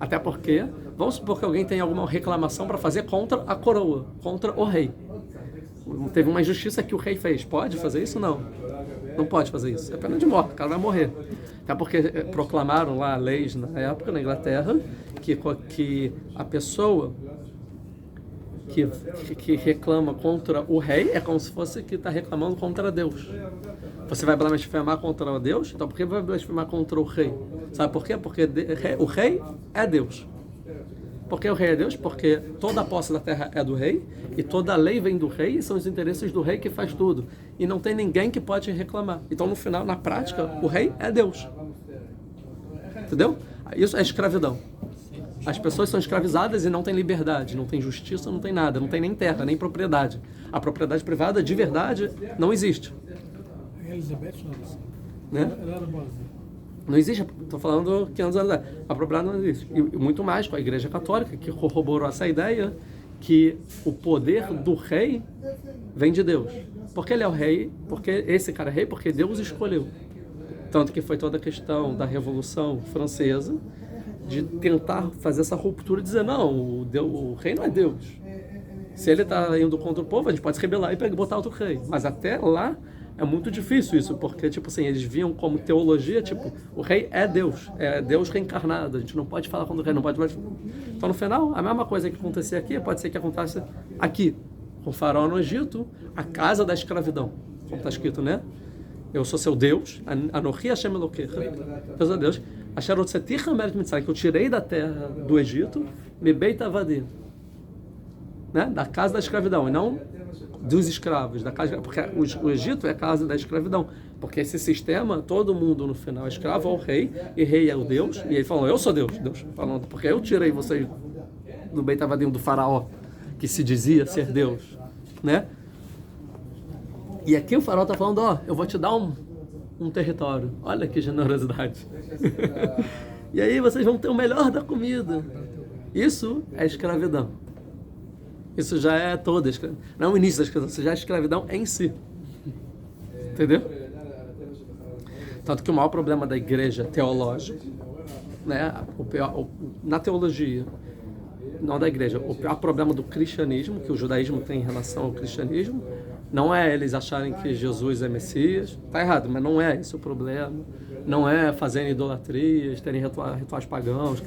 Até porque, vamos supor que alguém tem alguma reclamação para fazer contra a coroa, contra o rei. Teve uma injustiça que o rei fez. Pode fazer isso? Não. Não pode fazer isso. É pena de morte, o cara vai morrer. Até porque proclamaram lá leis na época, na Inglaterra, que a pessoa que reclama contra o rei é como se fosse que está reclamando contra Deus. Você vai blasfemar contra Deus? Então por que vai blasfemar contra o rei? Sabe por quê? Porque o rei é Deus. Por que o rei é Deus? Porque toda a posse da terra é do rei, e toda a lei vem do rei, e são os interesses do rei que faz tudo. E não tem ninguém que pode reclamar. Então, no final, na prática, o rei é Deus. Entendeu? Isso é escravidão. As pessoas são escravizadas e não têm liberdade, não tem justiça, não tem nada, não tem nem terra, nem propriedade. A propriedade privada, de verdade, não existe. Né? Não existe, estou falando 500 anos atrás. A propriedade não existe. E muito mais com a Igreja Católica, que corroborou essa ideia que o poder do rei vem de Deus. Porque ele é o rei, porque esse cara é rei, porque Deus escolheu. Tanto que foi toda a questão da Revolução Francesa, de tentar fazer essa ruptura e dizer, não, o rei não é Deus. Se ele está indo contra o povo, a gente pode se rebelar e botar outro rei. Mas até lá é muito difícil isso, porque tipo assim, eles viam como teologia, tipo, o rei é Deus reencarnado, a gente não pode falar quando o rei não pode mais. Então no final, a mesma coisa que acontecia aqui, pode ser que aconteça aqui, com o faraó no Egito, a casa da escravidão, como está escrito, né? Eu sou seu Deus, Anochi Hashem Elokecha, Deus é Deus, que eu tirei da terra do Egito, me Beit Avadim, né? Da casa da escravidão, e não dos escravos, da casa, porque o Egito é a casa da escravidão, porque esse sistema, todo mundo no final é escravo ao rei, e rei é o Deus, e ele falou, eu sou Deus, Deus falando, porque eu tirei vocês do Beit Avadim, do faraó, que se dizia ser Deus, né? E aqui o faraó está falando, eu vou te dar um território, olha que generosidade. E aí vocês vão ter o melhor da comida. Isso é escravidão. Isso já é toda escravidão. Não é o início da escravidão, isso já é escravidão em si. Entendeu? Tanto que o maior problema da igreja teológica, né, na teologia, não da igreja, o pior problema do cristianismo, que o judaísmo tem em relação ao cristianismo, não é eles acharem que Jesus é Messias, tá errado, mas não é esse o problema. não é fazerem idolatrias, terem rituais pagãos,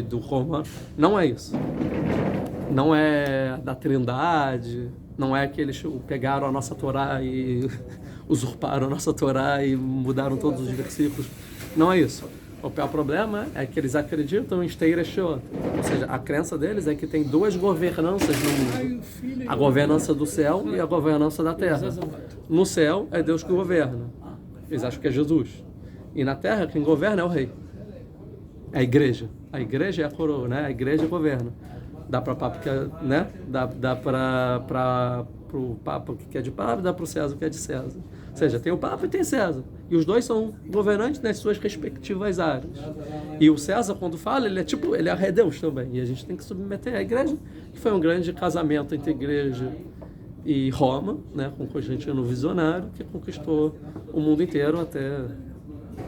do romano, não é isso. Não é da Trindade, não é que eles pegaram a nossa Torá e usurparam a nossa Torá e mudaram todos os versículos. Não é isso. O pior problema é que eles acreditam em Steireshot. Ou seja, a crença deles é que tem duas governanças no mundo. A governança do céu e a governança da terra. No céu é Deus que governa. Eles acham que é Jesus. E na terra quem governa é o rei. É a igreja. A igreja é a coroa, né? A igreja governa. Dá para Papa, né? Dá para o Papa que é de Papa, dá para o César que é de César. Ou seja, tem o Papa e tem César. E os dois são governantes nas suas respectivas áreas. E o César, quando fala, ele é rei Deus também. E a gente tem que submeter a igreja, que foi um grande casamento entre igreja e Roma, né, com Constantino Visionário, que conquistou o mundo inteiro até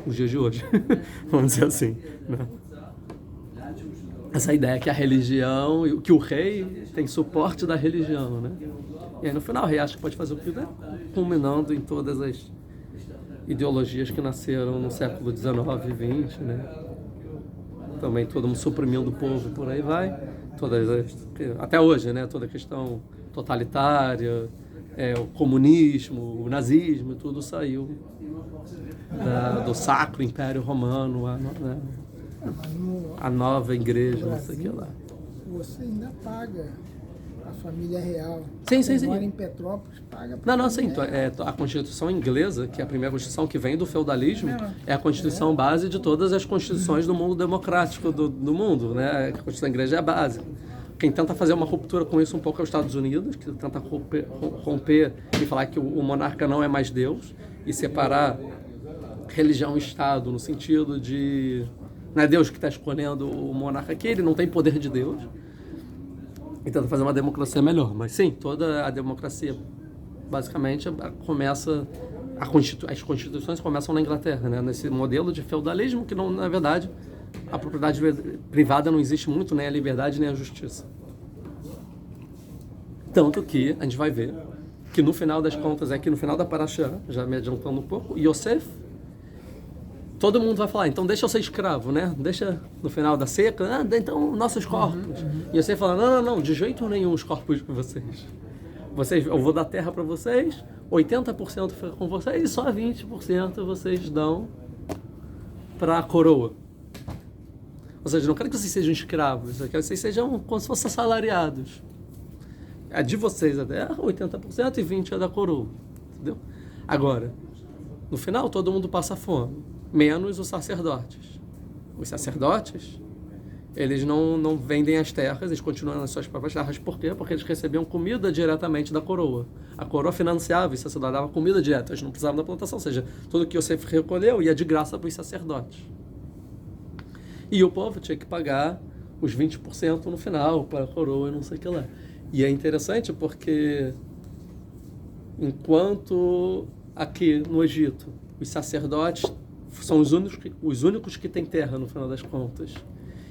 os dias de hoje. Vamos dizer assim, né? Essa ideia que a religião, que o rei tem suporte da religião, né? E aí no final o rei acha que pode fazer o que quiser, culminando em todas as ideologias que nasceram no século XIX e XX, né? Também todo mundo suprimindo o povo, por aí vai. Até hoje, né? Toda a questão totalitária, o comunismo, o nazismo, tudo saiu do Sacro Império Romano, né? A nova igreja, não sei o que lá.
Você ainda paga a família real.
Sim.
Mora em Petrópolis, paga.
Não, sim. A Constituição inglesa, que é a primeira Constituição que vem do feudalismo, é a Constituição base de todas as constituições do mundo democrático do mundo, né? A Constituição inglesa é a base. Quem tenta fazer uma ruptura com isso um pouco é os Estados Unidos, que tenta romper e falar que o monarca não é mais Deus e separar religião e Estado no sentido de não é Deus que está escolhendo o monarca aqui, ele não tem poder de Deus. E tenta fazer uma democracia melhor. Mas sim, toda a democracia basicamente começa, as constituições começam na Inglaterra, né? Nesse modelo de feudalismo que, não, na verdade, a propriedade privada não existe muito, nem a liberdade, nem a justiça. Tanto que a gente vai ver que no final das contas, aqui no final da Parashá, já me adiantando um pouco, Yosef, todo mundo vai falar, então deixa eu ser escravo, né? Deixa no final da seca, então nossos corpos. E Yosef fala, não, de jeito nenhum os corpos de vocês. Eu vou dar terra para vocês, 80% fica com vocês e só 20% vocês dão para a coroa. Ou seja, não quero que vocês sejam escravos, eu quero que vocês sejam como se fossem assalariados. É de vocês a terra, 80% e 20% é da coroa. Entendeu? Agora, no final todo mundo passa fome. Menos os sacerdotes. Os sacerdotes, eles não vendem as terras, eles continuam nas suas próprias terras. Por quê? Porque eles recebiam comida diretamente da coroa. A coroa financiava, os sacerdotes davam comida direta, eles não precisavam da plantação, ou seja, tudo que Yosef recolheu ia de graça para os sacerdotes. E o povo tinha que pagar os 20% no final para a coroa e não sei o que lá. E é interessante porque enquanto aqui no Egito os sacerdotes são os únicos que têm terra no final das contas.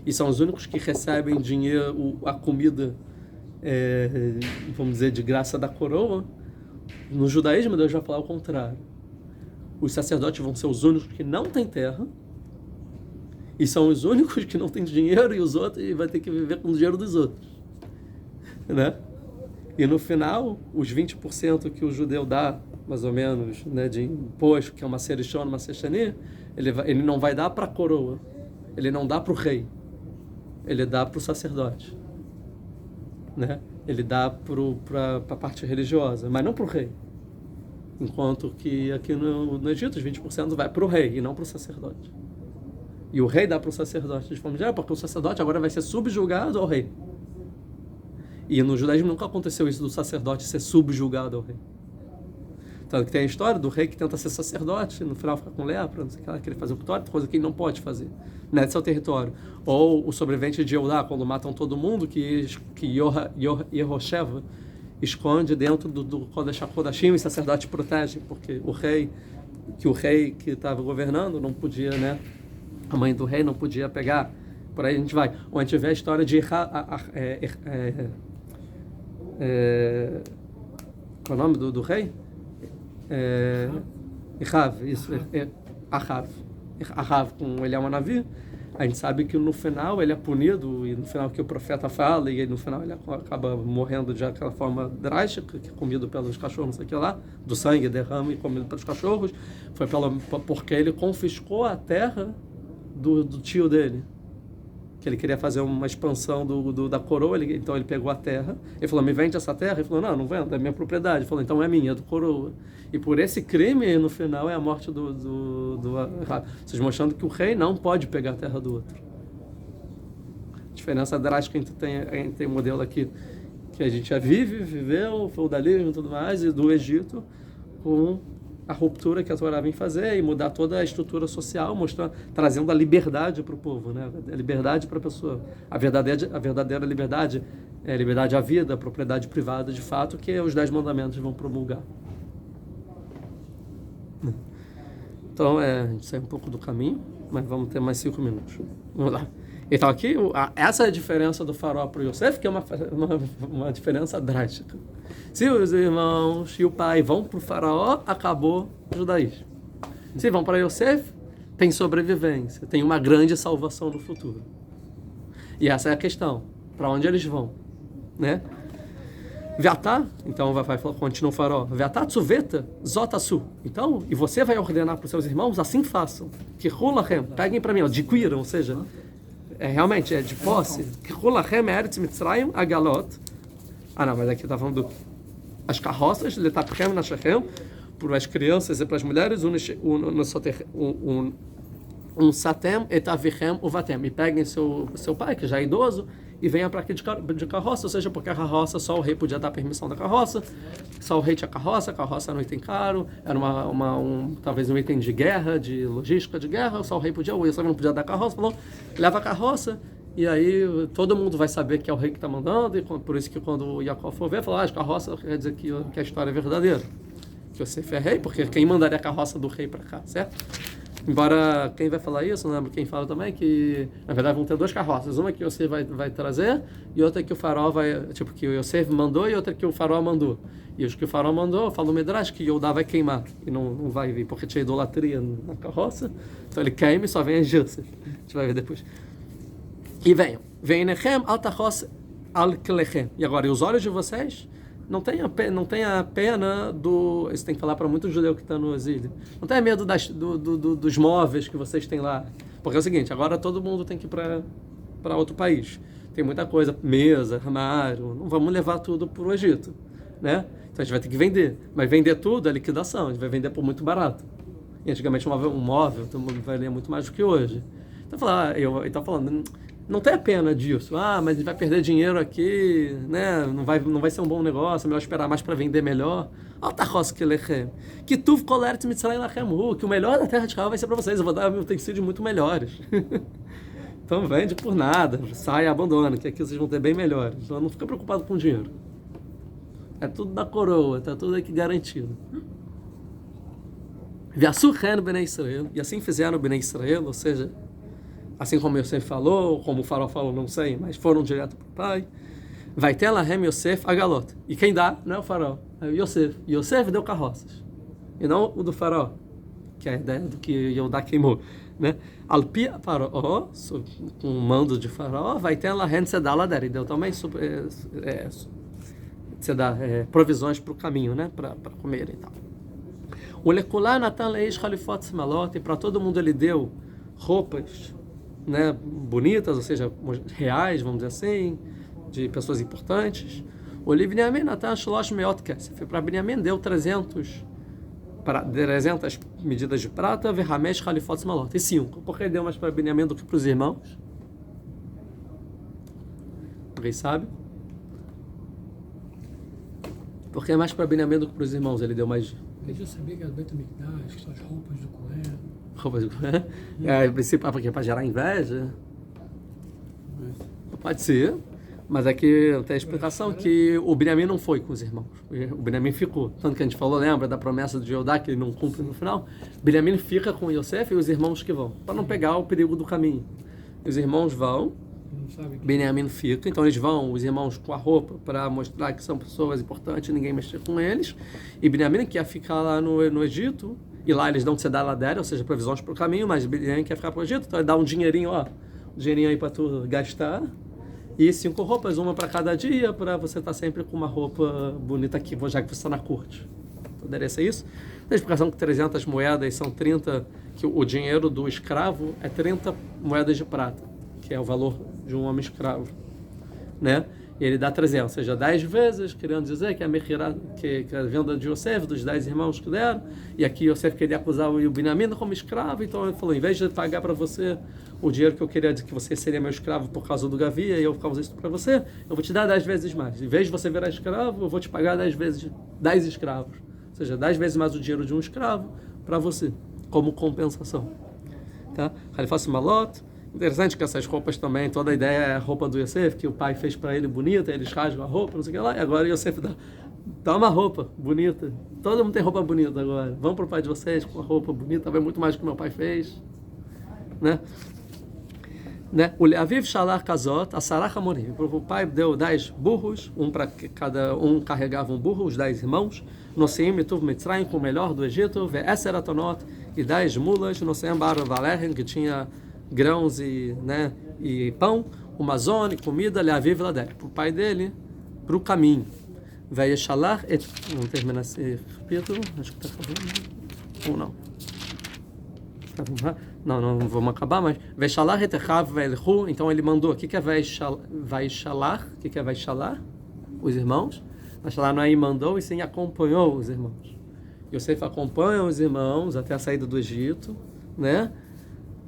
E são os únicos que recebem dinheiro, a comida, vamos dizer, de graça da coroa. No judaísmo, Deus vai falar o contrário. Os sacerdotes vão ser os únicos que não têm terra. E são os únicos que não têm dinheiro e os outros e vai ter que viver com o dinheiro dos outros. Né? E no final, os 20% que o judeu dá, mais ou menos, né, de imposto, que é uma serishon, uma sechani, ele não vai dar para a coroa, ele não dá para o rei, ele dá para o sacerdote, né? Ele dá para a parte religiosa, mas não para o rei. Enquanto que aqui no Egito, os 20% vai para o rei e não para o sacerdote. E o rei dá para o sacerdote de forma geral, porque o sacerdote agora vai ser subjugado ao rei. E no judaísmo nunca aconteceu isso do sacerdote ser subjugado ao rei. Tanto que tem a história do rei que tenta ser sacerdote, no final fica com lepra, não sei o que lá, querer fazer o vitória, coisa que ele não pode fazer, né, de seu território. Ou o sobrevivente de Eudá, quando matam todo mundo, que Yehosheva esconde dentro do Kodesh HaKodashim, e o sacerdote protege, porque o rei que estava governando não podia, né, a mãe do rei não podia pegar. Por aí a gente vai. Ou a gente vê a história de qual é o nome do rei? Ahav, isso, Ahav. Ahav com Eliyahu Hanavi, a gente sabe que no final ele é punido, e no final que o profeta fala, e no final ele acaba morrendo de aquela forma drástica, que é comido pelos cachorros, não sei o que lá, do sangue derrama e comido pelos cachorros, foi porque ele confiscou a terra do tio dele, que ele queria fazer uma expansão da coroa, então ele pegou a terra, ele falou, me vende essa terra? Ele falou, não vendo, é minha propriedade. Ele falou, então é minha, é do coroa. E por esse crime, no final, é a morte do Ahav. Vocês mostrando que o rei não pode pegar a terra do outro. Diferença drástica entre o modelo aqui, que a gente já viveu, feudalismo e tudo mais, e do Egito, com a ruptura que a Torá vem fazer e mudar toda a estrutura social, trazendo a liberdade para o povo, né? A liberdade para a pessoa. A verdadeira liberdade é a liberdade à vida, a propriedade privada, de fato, que os 10 mandamentos vão promulgar. Então, a gente sai um pouco do caminho, mas vamos ter mais 5 minutos. Vamos lá. Então, aqui, essa é a diferença do faraó para o Yosef, que é uma diferença drástica. Se os irmãos e o pai vão para o faraó, acabou o judaísmo. Se vão para Yosef, tem sobrevivência, tem uma grande salvação no futuro. E essa é a questão, para onde eles vão, né? Veatá, então vai falar, continua o faraó, Veatá tsuveta zotasu. Então, e você vai ordenar para os seus irmãos, assim façam. Que rolachem, peguem para mim, adquiram, ou seja, realmente é de posse. Que rolachem eretz mitzrayim agalot. Não, mas aqui está falando as carroças, letapchem nashechem, para as crianças e para as mulheres, satem etavichem uvatem. E peguem seu pai, que já é idoso, e venha para aqui de carroça, ou seja, porque a carroça, só o rei podia dar permissão da carroça, só o rei tinha carroça, a carroça era um item caro, era talvez um item de guerra, de logística de guerra, só o rei podia, o Yosef não podia dar carroça, falou, leva a carroça, e aí todo mundo vai saber que é o rei que está mandando, e por isso que quando o Jacó for ver, falou, as carroças quer dizer que a história é verdadeira, que Yosef é rei, porque quem mandaria a carroça do rei para cá, certo? Embora quem vai falar isso, não lembro quem fala também, que na verdade vão ter 2 carroças, uma que o Yosef vai trazer e outra que o faraó vai, tipo, que o Yosef mandou e outra que o faraó mandou. E os que o faraó mandou, fala o Midrash que Yehudá vai queimar e não vai vir, porque tinha idolatria na carroça, então ele queima e só vem a Yosef. A gente vai ver depois. E venham, Nechem al tachos al kelechem. E agora, e os olhos de vocês? Não tenha pena do... Isso tem que falar para muito judeu que está no exílio. Não tenha medo dos móveis que vocês têm lá. Porque é o seguinte, agora todo mundo tem que ir para outro país. Tem muita coisa, mesa, armário. Não vamos levar tudo para o Egito, né? Então a gente vai ter que vender. Mas vender tudo é liquidação. A gente vai vender por muito barato. E antigamente um móvel valia muito mais do que hoje. Então ele está falando... Não tem a pena disso. Mas a gente vai perder dinheiro aqui, né? Não vai ser um bom negócio, é melhor esperar mais para vender melhor. Que tuv koleret mitzrayim lachem hu, que o melhor da terra de Israel vai ser para vocês. Eu vou dar utensílios muito melhores. Então vende por nada, sai e abandona, que aqui vocês vão ter bem melhores. Então não fica preocupado com dinheiro. É tudo da coroa, tá tudo aqui garantido. E assim fizeram o Bnei Israel, ou seja, assim como Yosef falou, como o faraó falou, não sei, mas foram direto para o pai. Vai ter Lahem Yosef agalot. E quem dá não é o faraó, é o Yosef. Yosef deu carroças, e não o do faraó, que é a ideia do que Yehudá queimou, né? Alpi faraó, com o mando de faraó, vai ter Lahem Tzedalader, e deu também provisões para o caminho, né? Para comer e tal. O Lekulá Natan Leish Khalifot Smalot, e para todo mundo ele deu roupas, né, bonitas, ou seja, reais, vamos dizer assim, de pessoas importantes. O Binyamin Natan Shlosh Meot Kesef, para Binyamin deu 300 medidas de prata, Verhamesh Khalifot Smalot, e 5. Por que deu mais para Binyamin do que para os irmãos? Alguém sabe? Por que mais para Binyamin do que para os irmãos ele deu mais?
Porque eu sabia que era Beit HaMikdash, que são as roupas do Cohen.
Roupas do Cohen? Porque para gerar inveja? Pode ser, mas aqui tem a explicação que o Binyamin não foi com os irmãos. O Binyamin ficou. Tanto que a gente falou, lembra da promessa de Yehudá que ele não cumpre no final? Binyamin fica com Yosef e os irmãos que vão, para não pegar o perigo do caminho. Os irmãos vão, Binyamin fica, então eles vão, os irmãos com a roupa, para mostrar que são pessoas importantes, ninguém mexer com eles. E Binyamin, que ia ficar lá no Egito, e lá eles dão tzedalader, ou seja, provisões para o caminho, mas Biliam quer ficar para o Egito, então ele dá um dinheirinho, um dinheirinho aí para tu gastar, e 5 roupas, uma para cada dia, para você estar sempre com uma roupa bonita aqui, já que você está na corte. Poderia ser isso? A explicação que 300 moedas são 30, que o dinheiro do escravo é 30 moedas de prata, que é o valor de um homem escravo, né? E ele dá 300, ou seja, 10 vezes, querendo dizer que que a venda de Yosef, dos 10 irmãos que deram, e aqui Yosef queria acusar o Benjamim como escravo, então ele falou, em vez de pagar para você o dinheiro que eu queria dizer que você seria meu escravo por causa do Gavia, e eu causa isso para você, eu vou te dar 10 vezes mais. Em vez de você virar escravo, eu vou te pagar 10 vezes 10 escravos. Ou seja, 10 vezes mais o dinheiro de um escravo para você, como compensação. Tá? Halifas Malot. Interessante que essas roupas também, toda a ideia é a roupa do Yosef, que o pai fez para ele bonita, eles rasgam a roupa, não sei o que lá, e agora o Yosef dá uma roupa bonita. Todo mundo tem roupa bonita agora. Vão para o pai de vocês com uma roupa bonita, vai muito mais do que meu pai fez. Né? O Leaviv Shalar Kazot, a Sarah Hamorim. O pai deu 10 burros, cada um carregava um burro, os 10 irmãos. Noseim Mituv Mitzrayim, com o melhor do Egito, Ve'eser Atonot, e 10 mulas, Noseim Bar Valerhen, que tinha grãos e pão, uma zona e comida, Leaviv Ladé, para o pai dele, para o caminho. Ve'eshalar, vamos terminar esse capítulo, acho que está falando, ou não. Não vamos acabar, mas Ve'eshalar etechav ve'elchu, então ele mandou, o que é Ve'eshalar? O que é Ve'eshalar? Os irmãos. Ve'eshalar não é mandou, e sim acompanhou os irmãos. Yosef acompanha os irmãos até a saída do Egito, né?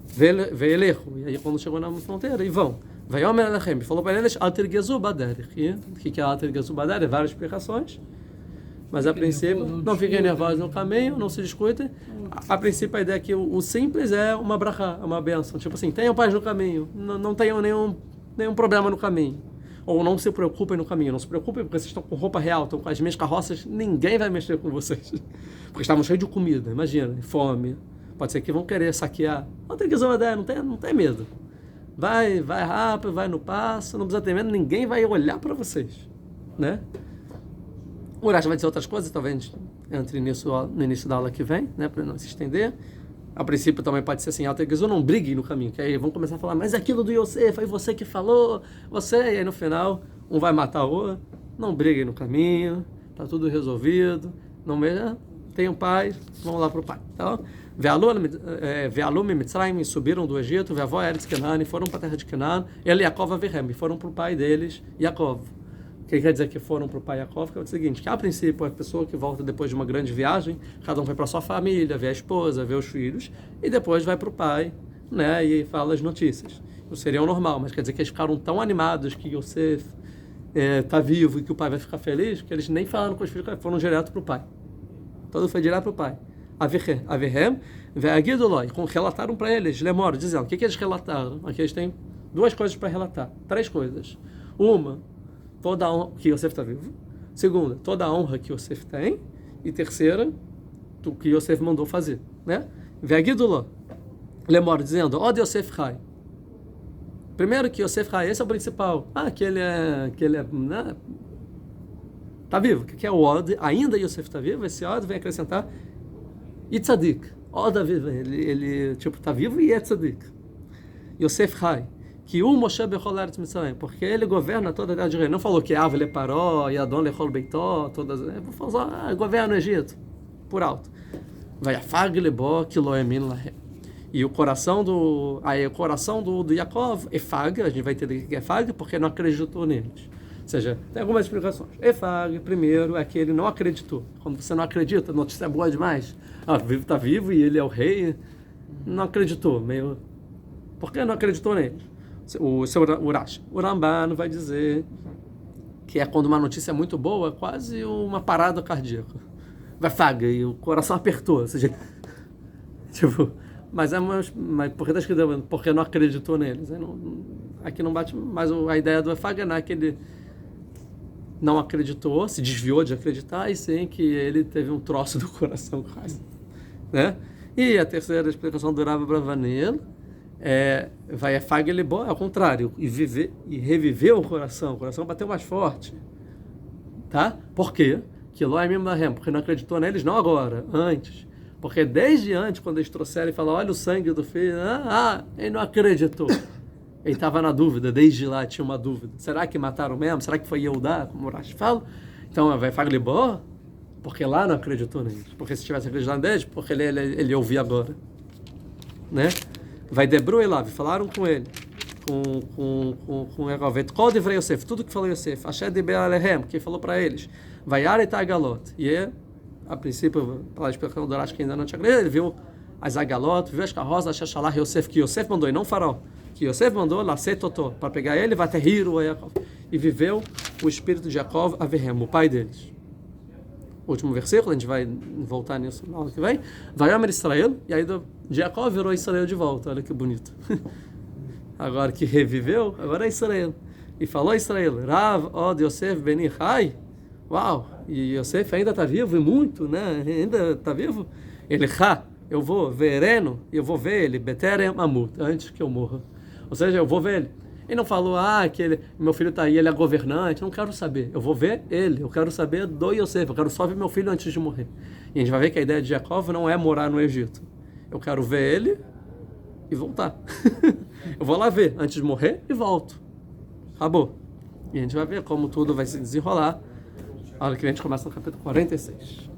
Ve'elechu, e aí quando chegou na fronteira, e vão. Ve'yomer alechem, falou para eles, Altergezu bader. O que é Altergezu bader? Várias explicações. Mas a princípio, não fiquem nervosos no caminho, não se discutem. A princípio, a ideia é que o simples é uma brachá, uma bênção. Tipo assim, tenham paz no caminho, não tenham nenhum problema no caminho. Ou não se preocupem no caminho, não se preocupem porque vocês estão com roupa real, estão com as minhas carroças, ninguém vai mexer com vocês. Porque estavam cheios de comida, imagina, fome. Pode ser que vão querer saquear. Não tem que zoar, não tem medo. Vai rápido, vai no passo, não precisa ter medo, ninguém vai olhar para vocês, né? O Urash vai dizer outras coisas, talvez entre nisso no início da aula que vem, né, para não se estender. A princípio também pode ser assim, Altergezu, não brigue no caminho, que aí vão começar a falar, mas aquilo do Yosef, foi você que falou, e aí no final, um vai matar o outro, não briguem no caminho, tá tudo resolvido, não mesmo, tenham paz, vamos lá para o pai, tá? Ve'alu Mitzrayim, subiram do Egito, ve'avó Eretz Kenan, e foram para a terra de Kenan, ele e Yaakov Avihem, e foram para o pai deles, Yaakov. O que quer dizer que foram para o pai Yaakov? Que é o seguinte, que a princípio a pessoa que volta depois de uma grande viagem, cada um vai para sua família, vê a esposa, vê os filhos, e depois vai para o pai, né, e fala as notícias. Isso seria o normal, mas quer dizer que eles ficaram tão animados que Yosef está vivo e que o pai vai ficar feliz, que eles nem falaram com os filhos, foram direto para o pai. Todo foi direto para o pai. Avihem, ve'agiduloi, relataram para eles, Lemor, dizendo, o que eles relataram? Aqui eles têm 2 coisas para relatar, 3 coisas. Uma, toda a honra que Yosef está vivo. Segunda, toda a honra que Yosef tem. E terceira, o que Yosef mandou fazer, né? Ve'agiduloi, Lemor, dizendo, Od Yosef Chai. Primeiro que Yosef Chai, esse é o principal. Que ele é né? Tá vivo. O que é o Od? Ainda Yosef está vivo. Esse Od vem acrescentar Itzadik. Od ele tipo tá vivo e é Tzadik. Yosef Chai. Que o Moshe Bechol Eretz Mitzrayim, porque ele governa toda a terra de Israel. Não falou que Av Leparó, Yadon Lechol Beitó, todas. Vou falar, governa o Egito, por alto. Vai afag lebó que lo emin lahem. E o coração do Yaakov, Efag, a gente vai entender o que é Efag, porque não acreditou neles. Ou seja, tem algumas explicações. Efag, primeiro, é que ele não acreditou. Quando você não acredita, a notícia é boa demais. Está vivo e ele é o rei. Não acreditou, meio. Por que não acreditou neles? O seu Urash. O Ramban vai dizer que é quando uma notícia é muito boa, quase uma parada cardíaca. Vai faga e o coração apertou. Ou seja, tipo, mas porque está escrito, porque não acreditou neles. Aqui não bate, mas a ideia do Efaga é que ele não acreditou, se desviou de acreditar, e sim que ele teve um troço do coração quase, né? E a terceira explicação do Rav Bravanel vai Efag Lebó, é ao contrário, e reviver o coração bateu mais forte, tá? Por quê? Que Lo Emim Lahem, porque não acreditou neles, não agora, antes. Porque desde antes, quando eles trouxeram e falaram, olha o sangue do filho, ele não acreditou. Ele estava na dúvida, desde lá tinha uma dúvida. Será que mataram mesmo? Será que foi Yehudá, como o Rashi fala? Então, vai falar libor, porque lá não acreditou neles. Porque se tivesse acreditado neles, porque ele ouvia agora. Né? Vai Debru Elav, falaram com ele, com Erovet, qual deveria Yosef, tudo que falou Yosef, Asher Deber Alehem, que falou para eles, vai Aret Agalot, e a princípio, pela explicação do Rashi que ainda não tinha acreditado, ele viu as Agalot, viu as carrozes, Asher Shalach Yosef, que Yosef mandou, e não Faraó, que Yosef mandou, Lasset Totó, para pegar ele, vai ter Hiro, e viveu o espírito de Jacob Averhem, o pai deles. Último versículo, a gente vai voltar nisso na aula que vem. Vai Amer Israel, e aí Jacob virou Israel de volta, olha que bonito. Agora que reviveu, agora é Israel. E falou a Israel, Rav od Yosef Beni Chai, uau, e Yosef ainda está vivo, e muito, né? Ainda está vivo. Ele, eu vou vereno, e eu vou ver ele, Beterem Amut, antes que eu morra. Ou seja, eu vou ver ele. Ele não falou, que meu filho está aí, ele é governante, não quero saber. Eu vou ver ele, eu quero saber do Yosef, eu quero só ver meu filho antes de morrer. E a gente vai ver que a ideia de Jacob não é morar no Egito. Eu quero ver ele e voltar. Eu vou lá ver antes de morrer e volto. Acabou. E a gente vai ver como tudo vai se desenrolar. A hora que a gente começa no capítulo 46.